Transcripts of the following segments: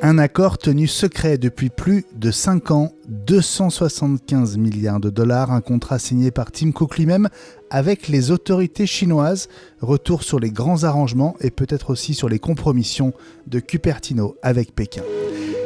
Un accord tenu secret depuis plus de 5 ans, 275 milliards de dollars, un contrat signé par Tim Cook lui-même avec les autorités chinoises. Retour sur les grands arrangements et peut-être aussi sur les compromissions de Cupertino avec Pékin.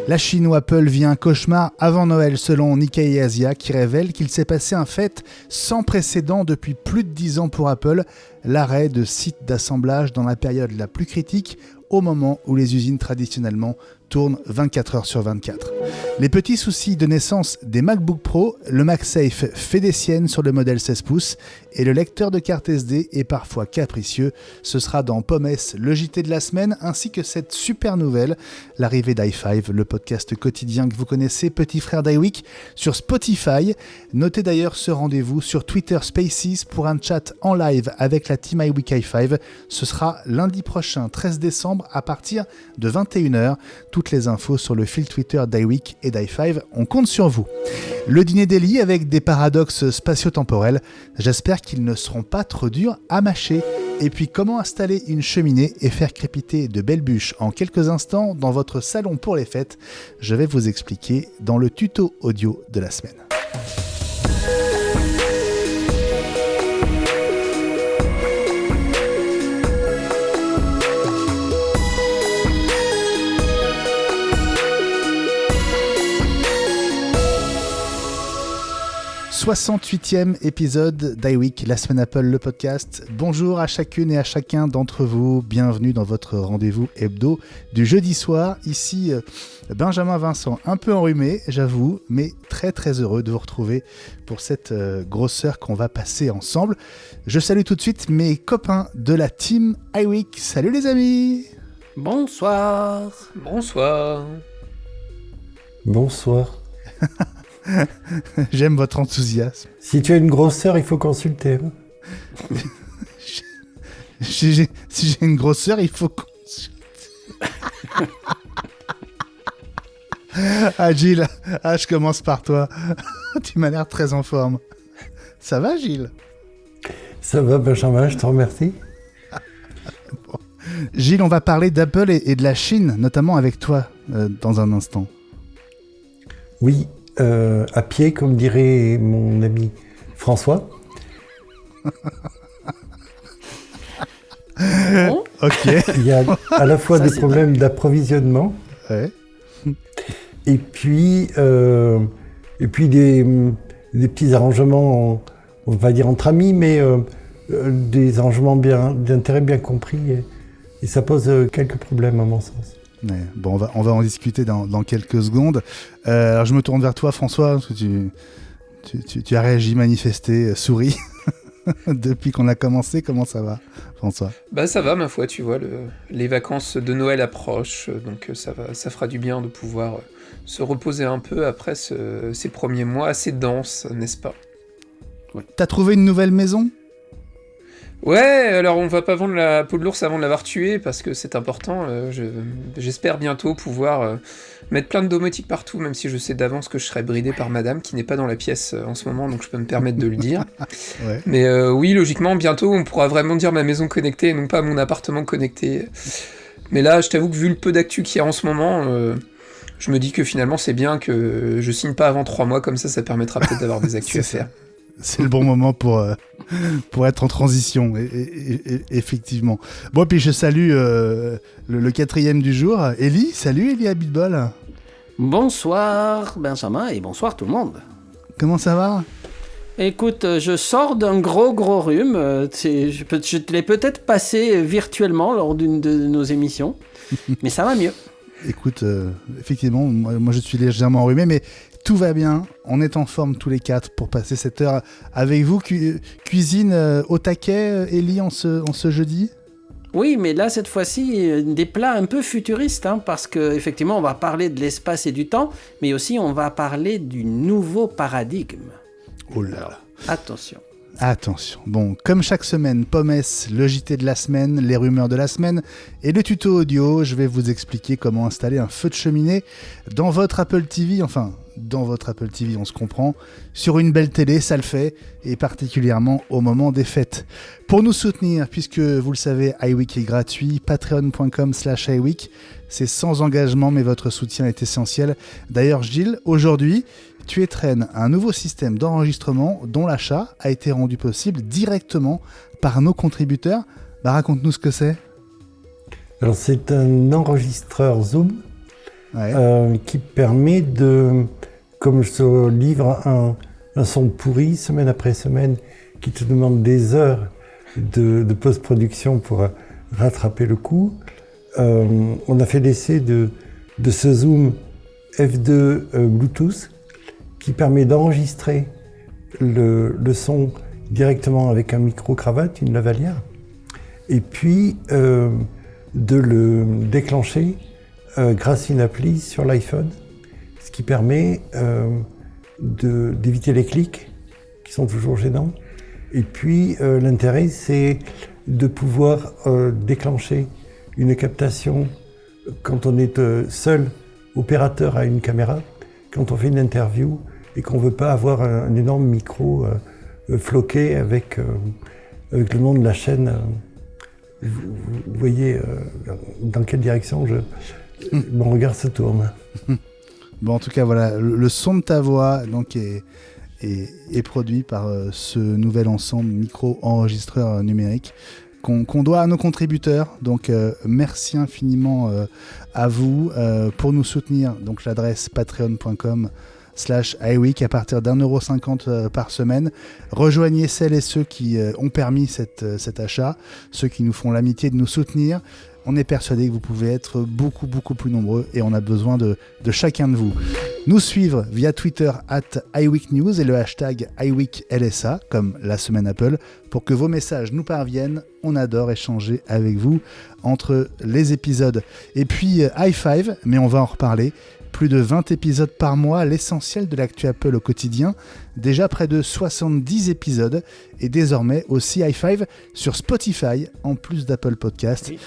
La Chine ou Apple vit un cauchemar avant Noël selon Nikkei Asia qui révèle qu'il s'est passé un fait sans précédent depuis plus de 10 ans pour Apple, l'arrêt de sites d'assemblage dans la période la plus critique au moment où les usines traditionnellement tournent 24 heures sur 24. Les petits soucis de naissance des MacBook Pro, le MagSafe fait des siennes sur le modèle 16 pouces et le lecteur de carte SD est parfois capricieux. Ce sera dans Pommes, le JT de la semaine, ainsi que cette super nouvelle, l'arrivée d'i5, le podcast quotidien que vous connaissez, petit frère d'iWeek, sur Spotify. Notez d'ailleurs ce rendez-vous sur Twitter Spaces pour un chat en live avec la team iWeek i5. Ce sera lundi prochain, 13 décembre, à partir de 21h. Toutes les infos sur le fil Twitter d'iWeek et d'i5, on compte sur vous. Le dîner d'Eli avec des paradoxes spatio-temporels. J'espère qu'ils ne seront pas trop durs à mâcher. Et puis comment installer une cheminée et faire crépiter de belles bûches en quelques instants dans votre salon pour les fêtes. Je vais vous expliquer dans le tuto audio de la semaine. « 68e épisode d'iWeek, la semaine Apple, le podcast. Bonjour à chacune et à chacun d'entre vous. Bienvenue dans votre rendez-vous hebdo du jeudi soir. Ici, Benjamin Vincent, un peu enrhumé, j'avoue, mais très très heureux de vous retrouver pour cette grosse heure qu'on va passer ensemble. Je salue tout de suite mes copains de la team iWeek. Salut les amis. Bonsoir. Bonsoir. Bonsoir. J'aime votre enthousiasme. Si tu as une grosse sœur, il faut consulter. Si j'ai une grosse sœur, il faut consulter. Ah Gilles, je commence par toi. Tu m'as l'air très en forme. Ça va Gilles? Ça va Benjamin, je te remercie. Bon. Gilles, on va parler d'Apple et de la Chine, notamment avec toi, dans un instant. Oui. À pied, comme dirait mon ami François. Ok. Il y a à la fois des problèmes d'approvisionnement, ouais. et puis des petits arrangements, on va dire entre amis, mais des arrangements d'intérêt bien compris, et ça pose quelques problèmes à mon sens. Ouais, bon, on va en discuter dans quelques secondes. Alors je me tourne vers toi, François, parce que tu as réagi, manifesté, souri depuis qu'on a commencé. Comment ça va, François? Bah ça va, ma foi, tu vois, les vacances de Noël approchent, donc ça fera du bien de pouvoir se reposer un peu après ces premiers mois assez denses, n'est-ce pas? Ouais. T'as trouvé une nouvelle maison? Ouais, alors on va pas vendre la peau de l'ours avant de l'avoir tué, parce que c'est important. J'espère bientôt pouvoir mettre plein de domotique partout, même si je sais d'avance que je serai bridé par madame, qui n'est pas dans la pièce en ce moment, donc je peux me permettre de le dire. Ouais. Mais oui, logiquement, bientôt, on pourra vraiment dire ma maison connectée, et non pas mon appartement connecté. Mais là, je t'avoue que vu le peu d'actu qu'il y a en ce moment, je me dis que finalement, c'est bien que je signe pas avant 3 mois, comme ça permettra peut-être d'avoir des actus à faire. C'est le bon moment pour être en transition, effectivement. Bon, puis je salue le quatrième du jour, Eli. Salut Eli Abitbol. Bonsoir Benjamin et bonsoir tout le monde. Comment ça va? Écoute, je sors d'un gros rhume. Je te l'ai peut-être passé virtuellement lors d'une de nos émissions, mais ça va mieux. Écoute, effectivement, moi je suis légèrement enrhumé, mais tout va bien. On est en forme tous les 4 pour passer cette heure avec vous. Cuisine au taquet, Eli, en ce jeudi? Oui, mais là, cette fois-ci, des plats un peu futuristes, parce qu'effectivement, on va parler de l'espace et du temps, mais aussi on va parler du nouveau paradigme. Oh là là. Attention. Attention. Bon, comme chaque semaine, Pommes, le JT de la semaine, les rumeurs de la semaine et le tuto audio, je vais vous expliquer comment installer un feu de cheminée dans votre Apple TV, enfin, dans votre Apple TV, on se comprend. Sur une belle télé, ça le fait, et particulièrement au moment des fêtes. Pour nous soutenir, puisque vous le savez, iWeek est gratuit, patreon.com/iWeek, c'est sans engagement, mais votre soutien est essentiel. D'ailleurs, Gilles, aujourd'hui, tu étrennes un nouveau système d'enregistrement dont l'achat a été rendu possible directement par nos contributeurs. Raconte-nous ce que c'est. Alors, c'est un enregistreur Zoom qui permet de, comme je te livre un son pourri semaine après semaine, qui te demande des heures de post-production pour rattraper le coup. On a fait l'essai de ce Zoom F2 Bluetooth qui permet d'enregistrer le son directement avec un micro-cravate, une lavalière, et puis de le déclencher grâce à une appli sur l'iPhone, ce qui permet d'éviter les clics qui sont toujours gênants. Et puis l'intérêt, c'est de pouvoir déclencher une captation quand on est seul opérateur à une caméra, quand on fait une interview et qu'on ne veut pas avoir un énorme micro floqué avec le nom de la chaîne. Vous voyez dans quelle direction mon regard se tourne. Bon, en tout cas, voilà, le son de ta voix donc, est produit par ce nouvel ensemble micro-enregistreur numérique qu'on doit à nos contributeurs. Donc, merci infiniment à vous pour nous soutenir. Donc, l'adresse patreon.com/iWeek à partir d'1,50€ par semaine. Rejoignez celles et ceux qui ont permis cet achat, ceux qui nous font l'amitié de nous soutenir. On est persuadé que vous pouvez être beaucoup plus nombreux et on a besoin de chacun de vous. Nous suivre via Twitter @iWeekNews et le hashtag iWeekLSA comme la semaine Apple pour que vos messages nous parviennent. On adore échanger avec vous entre les épisodes. Et puis high five, mais on va en reparler. Plus de 20 épisodes par mois, l'essentiel de l'actu Apple au quotidien. Déjà près de 70 épisodes et désormais aussi high five sur Spotify en plus d'Apple Podcast. Oui.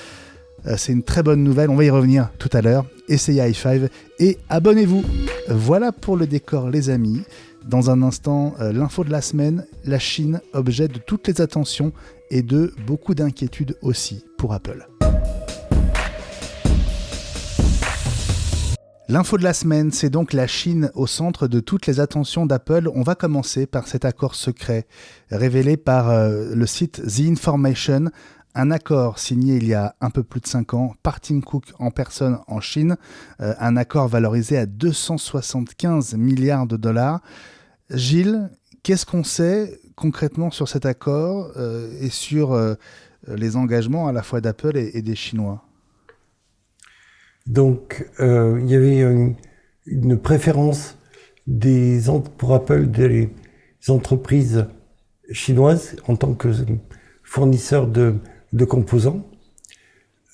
C'est une très bonne nouvelle, on va y revenir tout à l'heure. Essayez high five et abonnez-vous. Voilà pour le décor les amis. Dans un instant, l'info de la semaine, la Chine, objet de toutes les attentions et de beaucoup d'inquiétudes aussi pour Apple. L'info de la semaine, c'est donc la Chine au centre de toutes les attentions d'Apple. On va commencer par cet accord secret révélé par le site The Information. Un accord signé il y a un peu plus de 5 ans par Tim Cook en personne en Chine. Un accord valorisé à 275 milliards de dollars. Gilles, qu'est-ce qu'on sait concrètement sur cet accord et sur les engagements à la fois d'Apple et des Chinois ? Donc, il y avait une préférence pour Apple des entreprises chinoises en tant que fournisseurs de composants,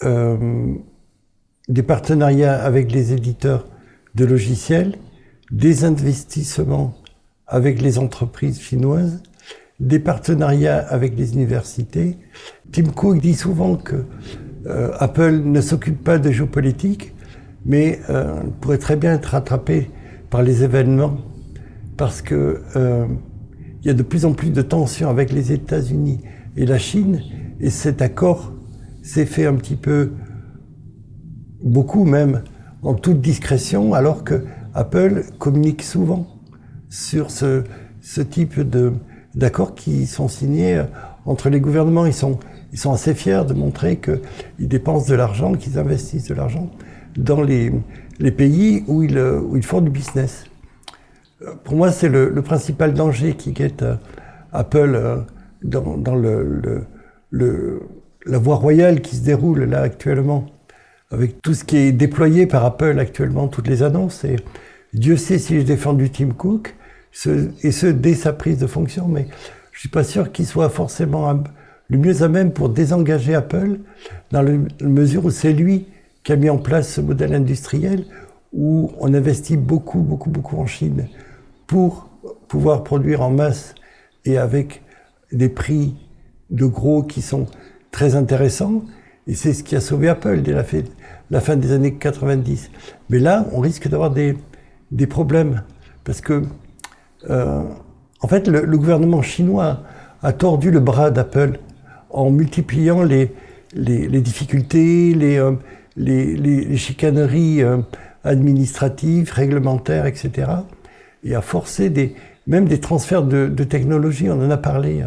des partenariats avec les éditeurs de logiciels, des investissements avec les entreprises chinoises, des partenariats avec les universités. Tim Cook dit souvent que Apple ne s'occupe pas de géopolitique, mais pourrait très bien être rattrapé par les événements, parce que il y a de plus en plus de tensions avec les États-Unis et la Chine, et cet accord s'est fait un petit peu, beaucoup même, en toute discrétion, alors que Apple communique souvent sur ce type d'accords qui sont signés entre les gouvernements. Ils sont assez fiers de montrer qu'ils dépensent de l'argent, qu'ils investissent de l'argent dans les pays où ils font du business. Pour moi, c'est le principal danger qui guette Apple dans la voie royale qui se déroule là actuellement, avec tout ce qui est déployé par Apple actuellement, toutes les annonces. Et Dieu sait si j'ai défendu Tim Cook, et ce dès sa prise de fonction, mais je suis pas sûr qu'il soit forcément le mieux à même pour désengager Apple, dans la mesure où c'est lui qui a mis en place ce modèle industriel où on investit beaucoup en Chine pour pouvoir produire en masse et avec des prix de gros qui sont très intéressants. Et c'est ce qui a sauvé Apple dès la fin des années 90. Mais là, on risque d'avoir des problèmes parce que en fait, le gouvernement chinois a tordu le bras d'Apple en multipliant les difficultés, les chicaneries administratives, réglementaires, etc. Et a forcé même des transferts de technologie. On en a parlé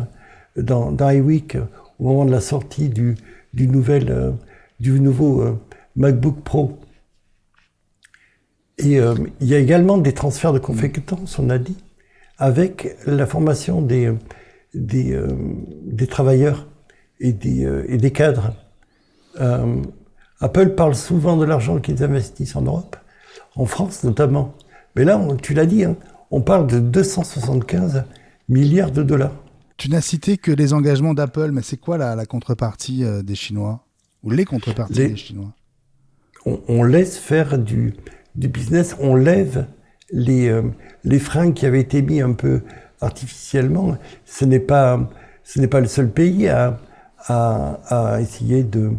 dans iWeek au moment de la sortie du nouveau MacBook Pro. Et il y a également des transferts de compétences, on a dit, avec la formation des travailleurs et des cadres. Apple parle souvent de l'argent qu'ils investissent en Europe, en France notamment. Mais là, tu l'as dit, hein, on parle de 275 milliards de dollars. Tu n'as cité que les engagements d'Apple, mais c'est quoi la contrepartie des Chinois? Ou les contreparties des Chinois? On laisse faire du business, on lève les freins qui avaient été mis un peu artificiellement. Ce n'est pas le seul pays à essayer de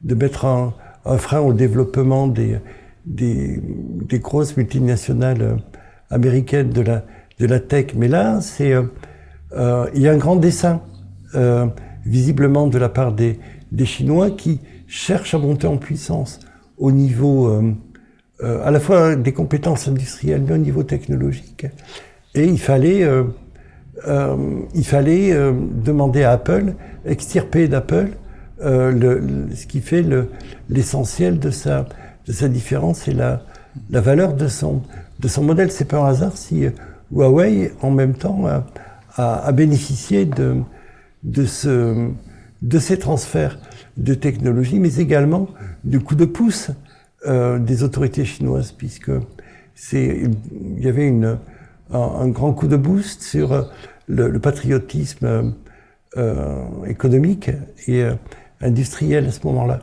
mettre un frein au développement des grosses multinationales américaines de la tech. Mais là, il y a un grand dessein, visiblement de la part des Chinois qui cherchent à monter en puissance au niveau à la fois des compétences industrielles, mais au niveau technologique. Et il fallait demander à Apple, extirper d'Apple ce qui fait l'essentiel de sa différence et la valeur de son modèle. C'est pas un hasard si Huawei, en même temps, a bénéficié de ces transferts de technologie, mais également du coup de pouce des autorités chinoises, puisque il y avait un grand coup de boost sur le patriotisme économique et industriel à ce moment-là.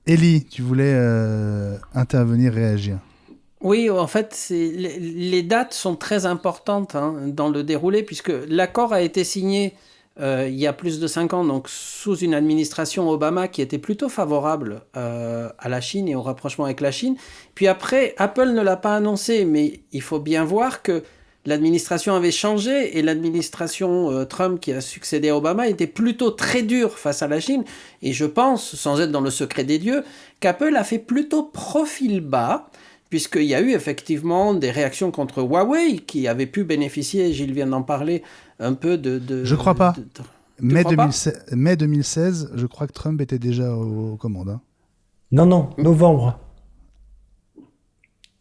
Élie, tu voulais intervenir, réagir. Oui, en fait, les dates sont très importantes dans le déroulé, puisque l'accord a été signé il y a plus de 5 ans, donc sous une administration Obama qui était plutôt favorable à la Chine et au rapprochement avec la Chine. Puis après, Apple ne l'a pas annoncé, mais il faut bien voir que l'administration avait changé et l'administration Trump qui a succédé à Obama était plutôt très dure face à la Chine. Et je pense, sans être dans le secret des dieux, qu'Apple a fait plutôt profil bas, puisqu'il y a eu effectivement des réactions contre Huawei qui avaient pu bénéficier, Gilles vient d'en parler, un peu de je crois pas. Mai 2016, mai 2016, je crois que Trump était déjà aux commandes. Hein. Non, novembre.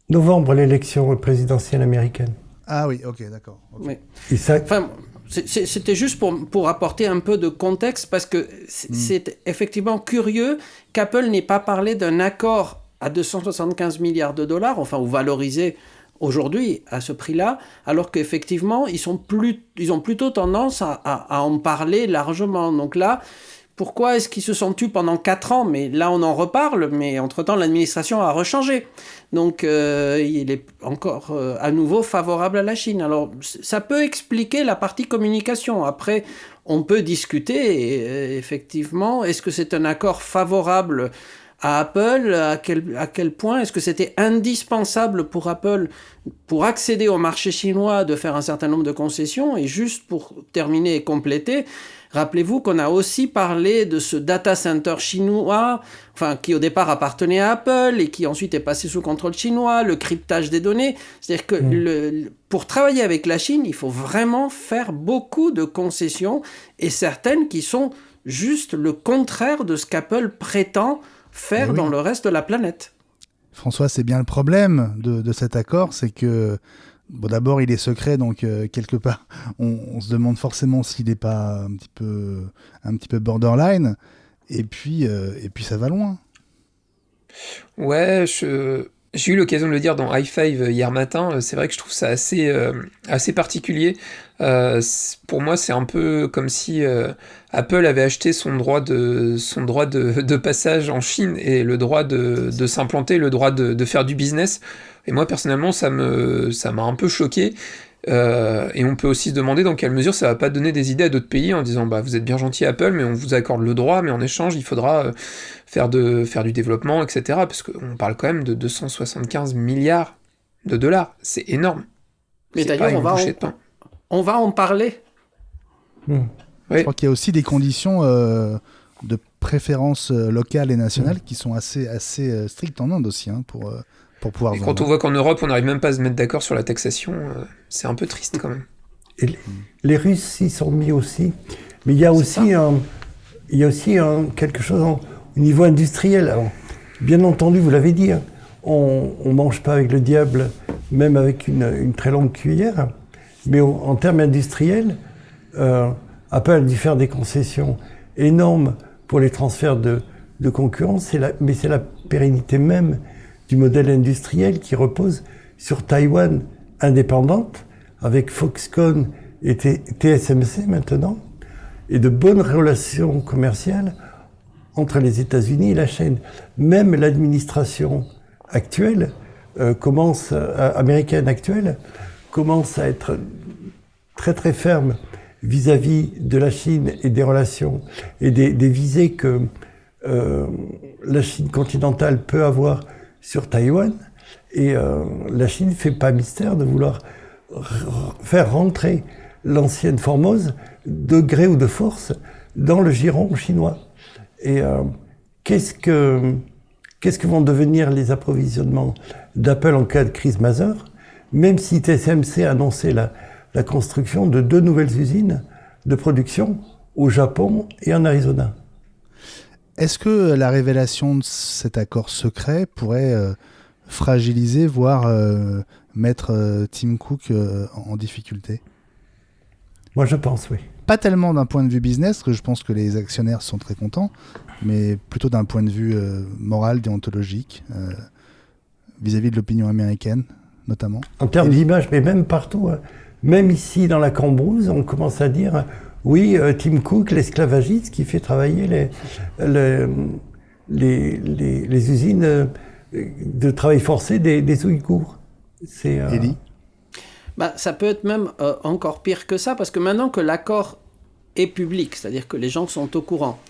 Novembre, l'élection présidentielle américaine. Ah oui, ok, d'accord. Okay. Mais, et ça... enfin, c'était juste pour apporter un peu de contexte, parce que c'est effectivement curieux qu'Apple n'ait pas parlé d'un accord à 275 milliards de dollars, enfin, ou valorisé aujourd'hui à ce prix-là, alors qu'effectivement, ils ont plutôt tendance à en parler largement. Donc là, pourquoi est-ce qu'ils se sont tus pendant 4 ans? Mais là, on en reparle, mais entre-temps, l'administration a rechangé. Donc, il est encore à nouveau favorable à la Chine. Alors, ça peut expliquer la partie communication. Après, on peut discuter, et, effectivement, est-ce que c'est un accord favorable à Apple? À quel point est-ce que c'était indispensable pour Apple, pour accéder au marché chinois, de faire un certain nombre de concessions? Et juste pour terminer et compléter, rappelez-vous qu'on a aussi parlé de ce data center chinois, enfin, qui au départ appartenait à Apple et qui ensuite est passé sous contrôle chinois, le cryptage des données. C'est-à-dire que pour travailler avec la Chine, il faut vraiment faire beaucoup de concessions, et certaines qui sont juste le contraire de ce qu'Apple prétend faire dans le reste de la planète. François, c'est bien le problème de cet accord, c'est que bon, d'abord il est secret, donc quelque part on se demande forcément s'il n'est pas un petit peu borderline, et puis ça va loin. Ouais, j'ai eu l'occasion de le dire dans High Five hier matin, c'est vrai que je trouve ça assez particulier. Pour moi, c'est un peu comme si Apple avait acheté son droit de passage en Chine et le droit de s'implanter, le droit de faire du business. Et moi, personnellement, ça m'a un peu choqué. Et on peut aussi se demander dans quelle mesure ça va pas donner des idées à d'autres pays en disant bah vous êtes bien gentil Apple, mais on vous accorde le droit, mais en échange il faudra faire du développement, etc. Parce qu'on parle quand même de 275 milliards de dollars, c'est énorme. Mais C'est d'ailleurs, pas une bouchée de pain. on va en parler. Je crois qu'il y a aussi des conditions de préférence locale et nationale qui sont assez strictes en Inde aussi, pour pouvoir Et vendre. quand on voit qu'en Europe, on n'arrive même pas à se mettre d'accord sur la taxation, c'est un peu triste quand même. Et les Russes s'y sont mis aussi. Mais il y a aussi quelque chose au niveau industriel. Alors, bien entendu, vous l'avez dit, on ne mange pas avec le diable, même avec une très longue cuillère. Mais en termes industriels, Apple a dû faire des concessions énormes pour les transferts de concurrence, mais c'est la pérennité même du modèle industriel qui repose sur Taïwan indépendante, avec Foxconn et TSMC maintenant, et de bonnes relations commerciales entre les États-Unis et la Chine. Même l'administration actuelle américaine actuelle commence à être très très ferme vis-à-vis de la Chine et des relations et des visées que la Chine continentale peut avoir sur Taïwan. Et la Chine ne fait pas mystère de vouloir faire rentrer l'ancienne Formose, de gré ou de force, dans le giron chinois. Et qu'est-ce que vont devenir les approvisionnements d'Apple en cas de crise majeure, même si TSMC a annoncé la construction de 2 nouvelles usines de production au Japon et en Arizona. Est-ce que la révélation de cet accord secret pourrait fragiliser, voire mettre Tim Cook en difficulté ? Moi, je pense, oui. Pas tellement d'un point de vue business, parce que je pense que les actionnaires sont très contents, mais plutôt d'un point de vue moral, déontologique, vis-à-vis de l'opinion américaine, notamment. En termes d'image, mais même partout, même ici dans la Cambrousse, on commence à dire oui, Tim Cook, l'esclavagiste qui fait travailler les usines de travail forcé des Ouïghours. Elie ? Ça peut être même encore pire que ça, parce que maintenant que l'accord est public, c'est-à-dire que les gens sont au courant,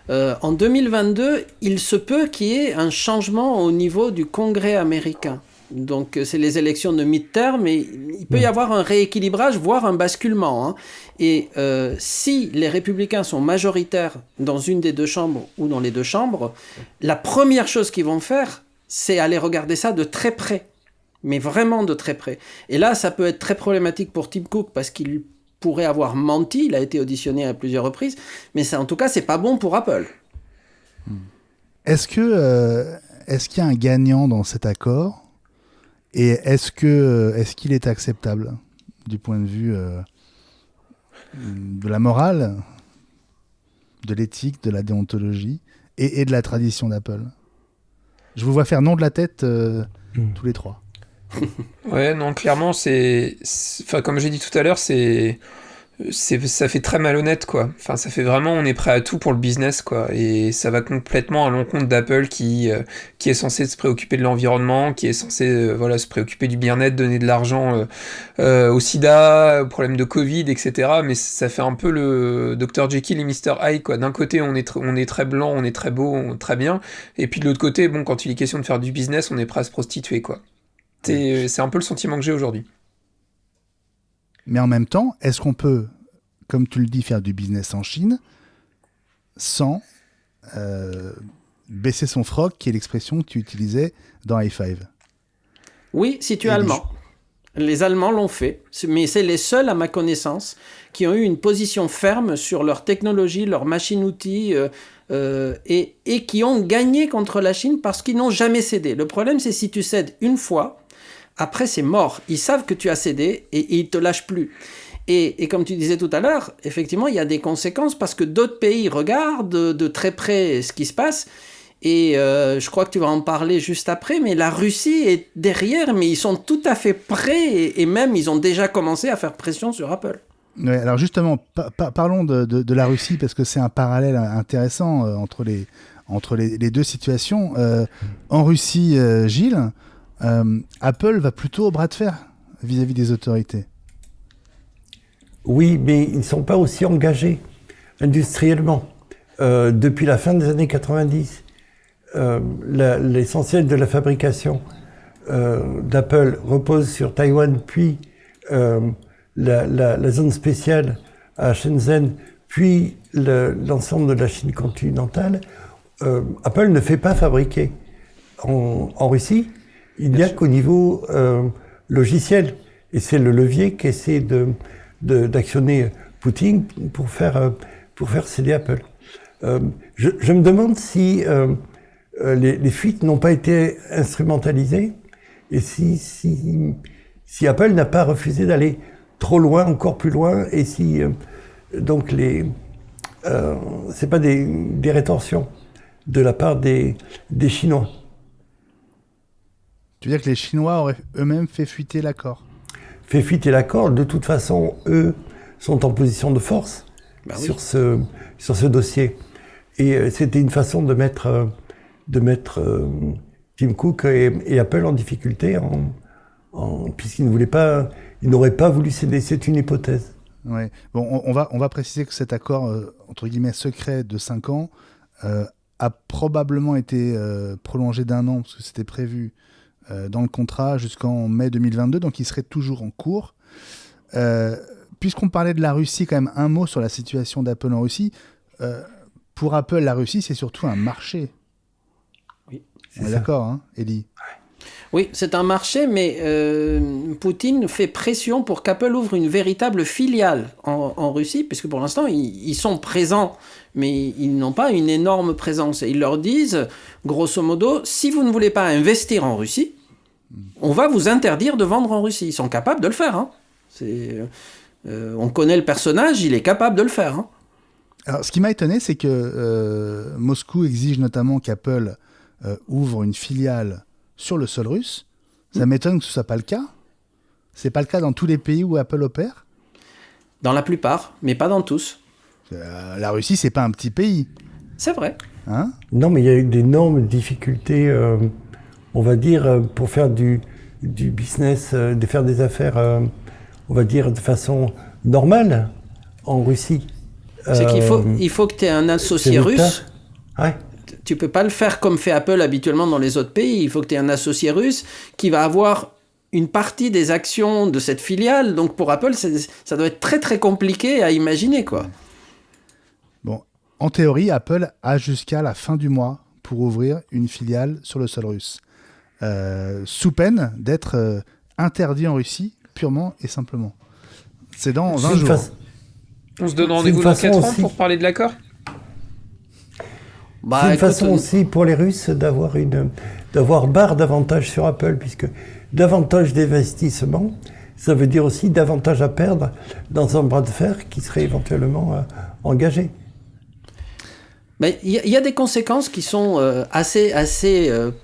en 2022, il se peut qu'il y ait un changement au niveau du Congrès américain. Donc c'est les élections de mi-terme, et il peut y avoir un rééquilibrage, voire un basculement. Et si les républicains sont majoritaires dans une des 2 chambres ou dans les 2 chambres, la première chose qu'ils vont faire, c'est aller regarder ça de très près. Mais vraiment de très près. Et là, ça peut être très problématique pour Tim Cook parce qu'il pourrait avoir menti. Il a été auditionné à plusieurs reprises. Mais en tout cas, c'est pas bon pour Apple. Est-ce qu'il y a un gagnant dans cet accord ? Et est-ce qu'il est acceptable du point de vue de la morale, de l'éthique, de la déontologie et de la tradition d'Apple ? Je vous vois faire non de la tête tous les 3. Ouais, non, clairement, enfin, comme j'ai dit tout à l'heure, ça fait très malhonnête, quoi. Enfin, ça fait vraiment, on est prêt à tout pour le business, quoi. Et ça va complètement à l'encontre d'Apple qui est censé se préoccuper de l'environnement, qui est censé se préoccuper du bien-être, donner de l'argent au sida, au problème de Covid, etc. Mais ça fait un peu le Dr Jekyll et Mr Hyde, quoi. D'un côté, on est très blanc, on est très beau, très bien. Et puis de l'autre côté, bon, quand il est question de faire du business, on est prêt à se prostituer, quoi. C'est un peu le sentiment que j'ai aujourd'hui. Mais en même temps, est-ce qu'on peut, comme tu le dis, faire du business en Chine sans baisser son froc, qui est l'expression que tu utilisais dans i5 ? Oui, si tu es allemand. Les Allemands l'ont fait, mais c'est les seuls, à ma connaissance, qui ont eu une position ferme sur leur technologie, leur machine-outil, et qui ont gagné contre la Chine parce qu'ils n'ont jamais cédé. Le problème, c'est si tu cèdes une fois, après c'est mort. Ils savent que tu as cédé et ils ne te lâchent plus. Et comme tu disais tout à l'heure, effectivement, il y a des conséquences parce que d'autres pays regardent de très près ce qui se passe. Et je crois que tu vas en parler juste après, mais la Russie est derrière, mais ils sont tout à fait prêts et même ils ont déjà commencé à faire pression sur Apple. Ouais, alors justement, parlons de la Russie parce que c'est un parallèle intéressant entre les 2 situations. En Russie, Gilles, Apple va plutôt au bras de fer vis-à-vis des autorités. Oui, mais ils ne sont pas aussi engagés industriellement. Depuis la fin des années 90, l'essentiel de la fabrication d'Apple repose sur Taïwan, puis la zone spéciale à Shenzhen, puis l'ensemble de la Chine continentale, Apple ne fait pas fabriquer en Russie. Il n'y a qu'au niveau logiciel. Et c'est le levier qu'essaie d'actionner Poutine pour faire céder Apple. Je me demande si les fuites n'ont pas été instrumentalisées et si Apple n'a pas refusé d'aller trop loin, encore plus loin, et si donc c'est pas des rétorsions de la part des Chinois. Tu veux dire que les Chinois auraient eux-mêmes fait fuiter l'accord? Fait fuiter l'accord, de toute façon, eux sont en position de force sur ce dossier. Et c'était une façon de mettre Tim Cook et Apple en difficulté, puisqu'ils n'auraient pas voulu céder. C'est une hypothèse. Ouais. Bon, on va préciser que cet accord, entre guillemets, secret de 5 ans, a probablement été prolongé d'1 an, parce que c'était prévu dans le contrat jusqu'en mai 2022, donc il serait toujours en cours. Puisqu'on parlait de la Russie, quand même un mot sur la situation d'Apple en Russie. Pour Apple, la Russie, c'est surtout un marché. Oui. On est d'accord, hein, Elie? Oui, c'est un marché, mais Poutine fait pression pour qu'Apple ouvre une véritable filiale en Russie, puisque pour l'instant, ils sont présents, mais ils n'ont pas une énorme présence. Et ils leur disent, grosso modo, si vous ne voulez pas investir en Russie, on va vous interdire de vendre en Russie. Ils sont capables de le faire. Hein. On connaît le personnage, il est capable de le faire. Hein. Alors, ce qui m'a étonné, c'est que Moscou exige notamment qu'Apple ouvre une filiale sur le sol russe. Ça m'étonne que ce ne soit pas le cas. C'est pas le cas dans tous les pays où Apple opère? Dans la plupart, mais pas dans tous. La Russie, c'est pas un petit pays. C'est vrai. Hein? Non, mais il y a eu d'énormes difficultés, on va dire, pour faire du business, de faire des affaires, on va dire, de façon normale en Russie. C'est qu'il faut que tu aies un associé russe. Ouais. Tu peux pas le faire comme fait Apple habituellement dans les autres pays. Il faut que tu aies un associé russe qui va avoir une partie des actions de cette filiale. Donc pour Apple, ça doit être très très compliqué à imaginer, quoi. Bon, en théorie, Apple a jusqu'à la fin du mois pour ouvrir une filiale sur le sol russe, sous peine d'être interdit en Russie purement et simplement. C'est dans 20 jours. On se donne rendez-vous dans 4 ans pour parler de l'accord? C'est une façon aussi pour les Russes d'avoir barre davantage sur Apple, puisque davantage d'investissement, ça veut dire aussi davantage à perdre dans un bras de fer qui serait éventuellement engagé. Mais il y a des conséquences qui sont assez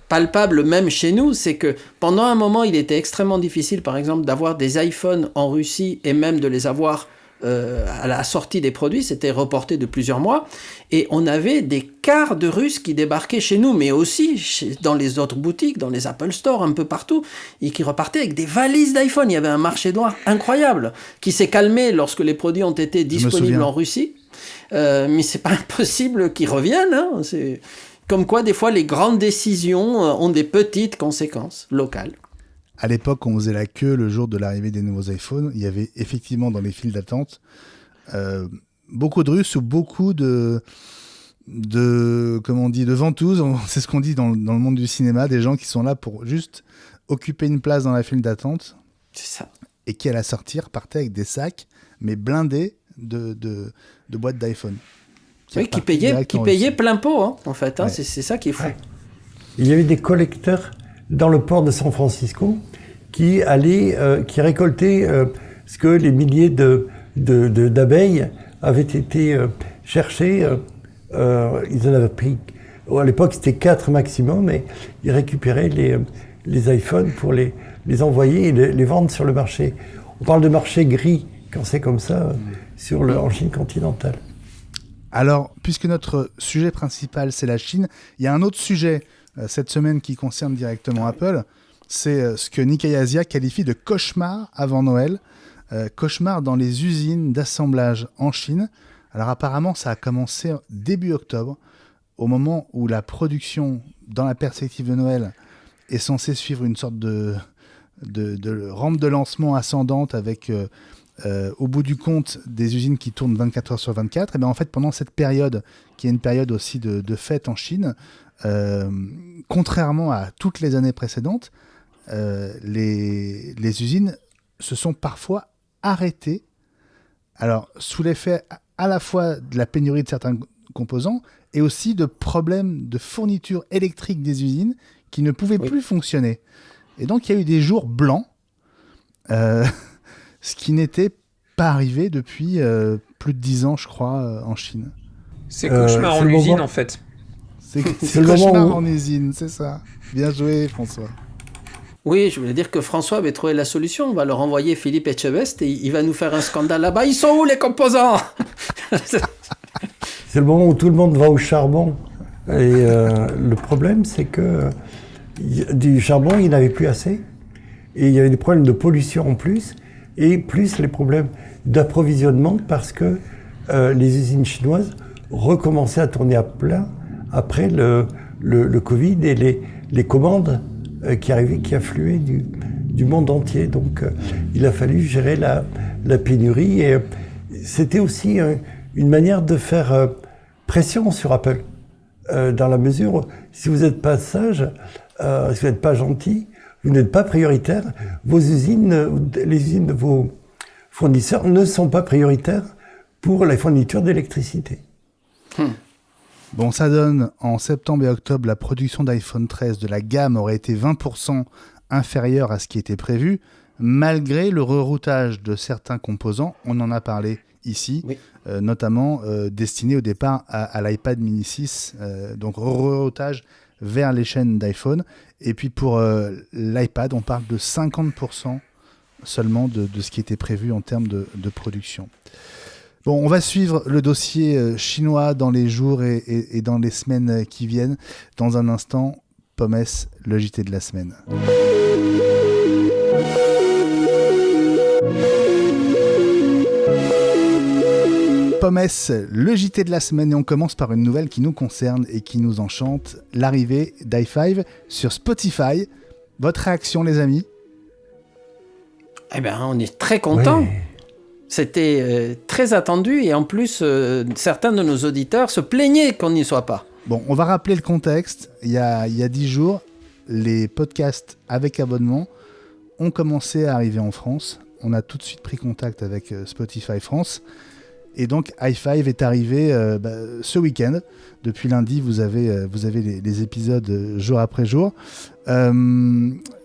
palpables même chez nous. C'est que pendant un moment, il était extrêmement difficile, par exemple, d'avoir des iPhones en Russie et même de les avoir à la sortie des produits. C'était reporté de plusieurs mois. Et on avait des quarts de Russes qui débarquaient chez nous, mais aussi dans les autres boutiques, dans les Apple Store, un peu partout, et qui repartaient avec des valises d'iPhone. Il y avait un marché noir incroyable qui s'est calmé lorsque les produits ont été disponibles en Russie. Mais c'est pas impossible qu'ils reviennent. Hein. C'est comme quoi, des fois, les grandes décisions ont des petites conséquences locales. À l'époque, on faisait la queue le jour de l'arrivée des nouveaux iPhones. Il y avait effectivement dans les files d'attente beaucoup de Russes ou beaucoup de ventouses. C'est ce qu'on dit dans le monde du cinéma, des gens qui sont là pour juste occuper une place dans la file d'attente. C'est ça. Et qui, à la sortie, repartaient avec des sacs, mais blindés de boîtes d'iPhone. Oui, qui payaient plein pot, hein, en fait. Hein, ouais. C'est ça qui est fou. Ouais. Il y avait des collecteurs dans le port de San Francisco qui récoltaient ce que les milliers d'abeilles avaient été cherchées. Ils en avaient pris, à l'époque c'était 4 maximum, mais ils récupéraient les iPhones pour les envoyer et les vendre sur le marché. On parle de marché gris quand c'est comme ça en Chine continentale. Alors, puisque notre sujet principal c'est la Chine, il y a un autre sujet cette semaine qui concerne directement Apple, c'est ce que Nikkei Asia qualifie de cauchemar avant Noël, cauchemar dans les usines d'assemblage en Chine. Alors apparemment, ça a commencé début octobre, au moment où la production, dans la perspective de Noël, est censée suivre une sorte de de rampe de lancement ascendante avec, au bout du compte, des usines qui tournent 24 heures sur 24. Et bien en fait, pendant cette période, qui est une période aussi de fête en Chine, contrairement à toutes les années précédentes, les usines se sont parfois arrêtées. Alors, sous l'effet à la fois de la pénurie de certains composants et aussi de problèmes de fourniture électrique des usines qui ne pouvaient plus fonctionner. Et donc, il y a eu des jours blancs, ce qui n'était pas arrivé depuis plus de 10 ans, je crois, en Chine. C'est cauchemar en usine, en fait. C'est cauchemar en usine, c'est ça. Bien joué, François. Oui, je voulais dire que François avait trouvé la solution. On va leur envoyer Philippe Etchebest et il va nous faire un scandale là-bas. Ils sont où les composants? C'est le moment où tout le monde va au charbon. Et le problème, c'est que du charbon, il n'avait plus assez. Et il y avait des problèmes de pollution en plus. Et plus les problèmes d'approvisionnement parce que les usines chinoises recommençaient à tourner à plein après le Covid et les commandes qui affluaient du monde entier. Donc il a fallu gérer la pénurie. Et c'était aussi une manière de faire pression sur Apple. Dans la mesure où si vous n'êtes pas sage, si vous n'êtes pas gentil, vous n'êtes pas prioritaire, les usines de vos fournisseurs ne sont pas prioritaires pour la fourniture d'électricité. Bon, ça donne, en septembre et octobre, la production d'iPhone 13 de la gamme aurait été 20% inférieure à ce qui était prévu, malgré le reroutage de certains composants, on en a parlé ici, notamment destiné au départ à l'iPad mini 6, donc reroutage vers les chaînes d'iPhone. Et puis pour l'iPad, on parle de 50% seulement de ce qui était prévu en termes de production. Bon, on va suivre le dossier chinois dans les jours et dans les semaines qui viennent. Dans un instant, Pommes, le JT de la semaine. Pommes, le JT de la semaine, et on commence par une nouvelle qui nous concerne et qui nous enchante, l'arrivée d'i5 sur Spotify. Votre réaction, les amis? Eh bien, on est très contents. Ouais. C'était très attendu et en plus, certains de nos auditeurs se plaignaient qu'on n'y soit pas. Bon, on va rappeler le contexte. Il y a 10 jours, les podcasts avec abonnement ont commencé à arriver en France. On a tout de suite pris contact avec Spotify France. Et donc, i5 est arrivé ce week-end. Depuis lundi, vous avez les épisodes jour après jour.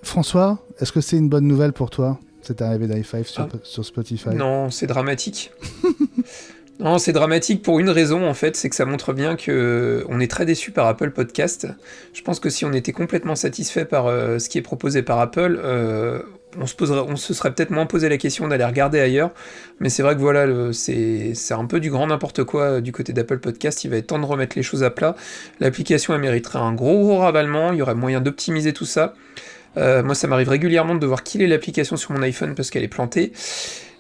François, est-ce que c'est une bonne nouvelle pour toi, cette arrivée d'i5 sur Spotify? Non, c'est dramatique. Non, c'est dramatique pour une raison, en fait, c'est que ça montre bien qu'on est très déçu par Apple Podcast. Je pense que si on était complètement satisfait par ce qui est proposé par Apple, on se serait peut-être moins posé la question d'aller regarder ailleurs. Mais c'est vrai que voilà, c'est un peu du grand n'importe quoi du côté d'Apple Podcast. Il va être temps de remettre les choses à plat. L'application, elle mériterait un gros ravalement. Il y aurait moyen d'optimiser tout ça. Moi, ça m'arrive régulièrement de devoir killer l'application sur mon iPhone parce qu'elle est plantée.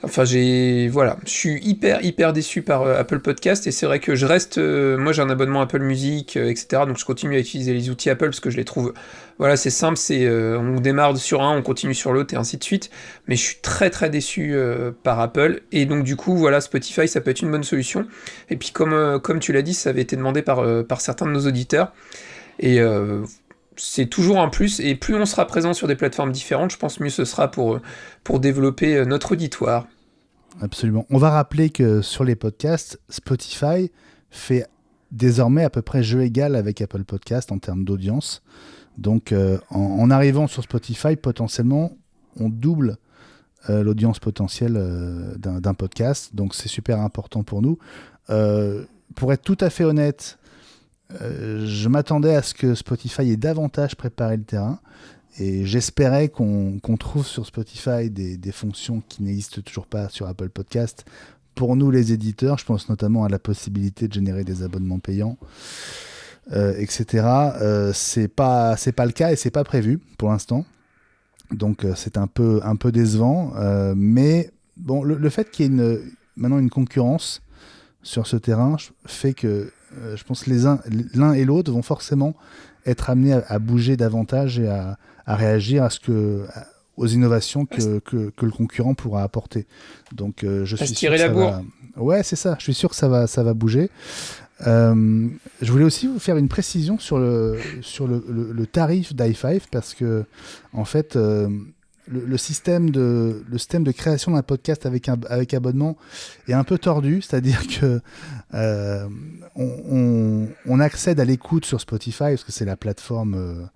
Enfin, je suis hyper déçu par Apple Podcast, et c'est vrai que je reste, moi j'ai un abonnement Apple Music, etc., donc je continue à utiliser les outils Apple parce que je les trouve, voilà, c'est simple, on démarre sur un, on continue sur l'autre et ainsi de suite, mais je suis très déçu par Apple, et donc du coup, voilà, Spotify, ça peut être une bonne solution, et puis comme tu l'as dit, ça avait été demandé par certains de nos auditeurs, et c'est toujours un plus, et plus on sera présent sur des plateformes différentes, je pense mieux ce sera pour développer notre auditoire. Absolument. On va rappeler que sur les podcasts, Spotify fait désormais à peu près jeu égal avec Apple Podcast en termes d'audience. Donc en arrivant sur Spotify, potentiellement, on double l'audience potentielle d'un podcast. Donc c'est super important pour nous. Pour être tout à fait honnête, je m'attendais à ce que Spotify ait davantage préparé le terrain, et j'espérais qu'on trouve sur Spotify des fonctions qui n'existent toujours pas sur Apple Podcast pour nous les éditeurs. Je pense notamment à la possibilité de générer des abonnements payants, etc. C'est pas le cas et c'est pas prévu pour l'instant, donc c'est un peu décevant, mais bon, le fait qu'il y ait maintenant une concurrence sur ce terrain fait que je pense que l'un et l'autre vont forcément être amenés à bouger davantage et à réagir aux innovations que le concurrent pourra apporter. Donc je suis sûr que ça va... Ouais, c'est ça. Je suis sûr que ça va bouger. Je voulais aussi vous faire une précision sur le tarif d'i5 parce que en fait le système de création d'un podcast avec abonnement est un peu tordu, c'est-à-dire que on accède à l'écoute sur Spotify parce que c'est la plateforme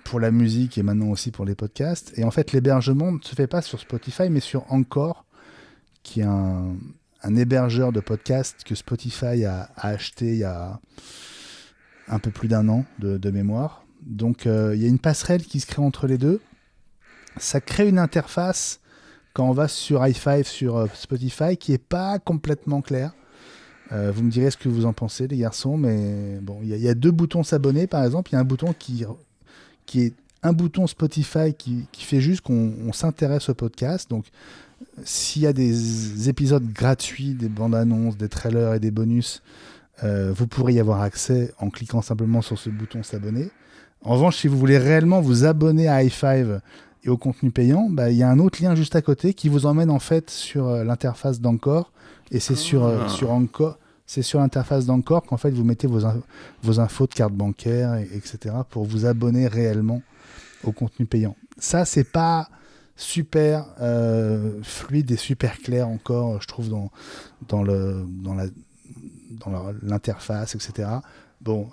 pour la musique et maintenant aussi pour les podcasts, et en fait l'hébergement ne se fait pas sur Spotify mais sur Anchor, qui est un hébergeur de podcasts que Spotify a acheté il y a un peu plus d'un an de mémoire. Donc il y a une passerelle qui se crée entre les deux. Ça crée une interface quand on va sur i5 sur Spotify qui n'est pas complètement claire. Vous me direz ce que vous en pensez, les garçons, mais bon, il y a 2 boutons s'abonner par exemple. Il y a un bouton qui est un bouton Spotify qui fait juste qu'on s'intéresse au podcast. Donc s'il y a des épisodes gratuits, des bandes annonces, des trailers et des bonus, vous pourrez y avoir accès en cliquant simplement sur ce bouton s'abonner. En revanche, si vous voulez réellement vous abonner à i5 et au contenu payant, il y a un autre lien juste à côté qui vous emmène en fait sur l'interface d'Anchor, et c'est sur Anchor, c'est sur l'interface d'Anchor qu'en fait vous mettez vos infos de carte bancaire, etc. pour vous abonner réellement au contenu payant. Ça, c'est pas super fluide et super clair encore, je trouve, dans l'interface, etc. Bon,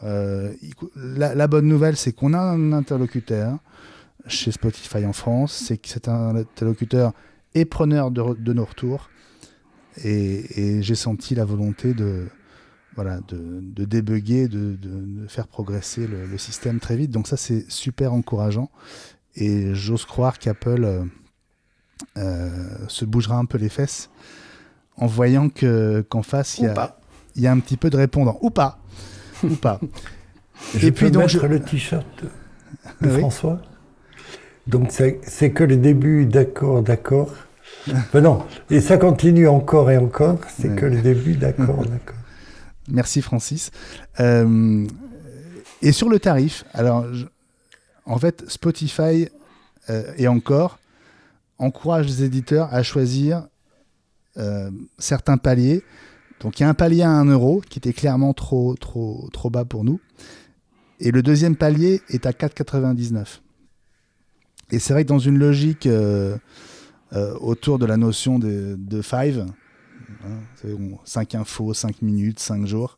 la bonne nouvelle, c'est qu'on a un interlocuteur chez Spotify en France, c'est que c'est un interlocuteur et preneur de nos retours, et j'ai senti la volonté de débugger, de faire progresser le système très vite. Donc ça, c'est super encourageant, et j'ose croire qu'Apple se bougera un peu les fesses en voyant qu'en face, il y a un petit peu de répondant. Ou pas. Et puis donc mettre le t-shirt de François. Donc c'est que le début, d'accord. Ben non, et ça continue encore et encore, c'est que le début, d'accord. Merci Francis. Et sur le tarif, alors en fait Spotify et Anchor encouragent les éditeurs à choisir certains paliers. Donc il y a un palier à 1 euro qui était clairement trop bas pour nous. Et le deuxième palier est à 4,99. Et c'est vrai que dans une logique autour de la notion de 5, 5 infos, 5 minutes, 5 jours,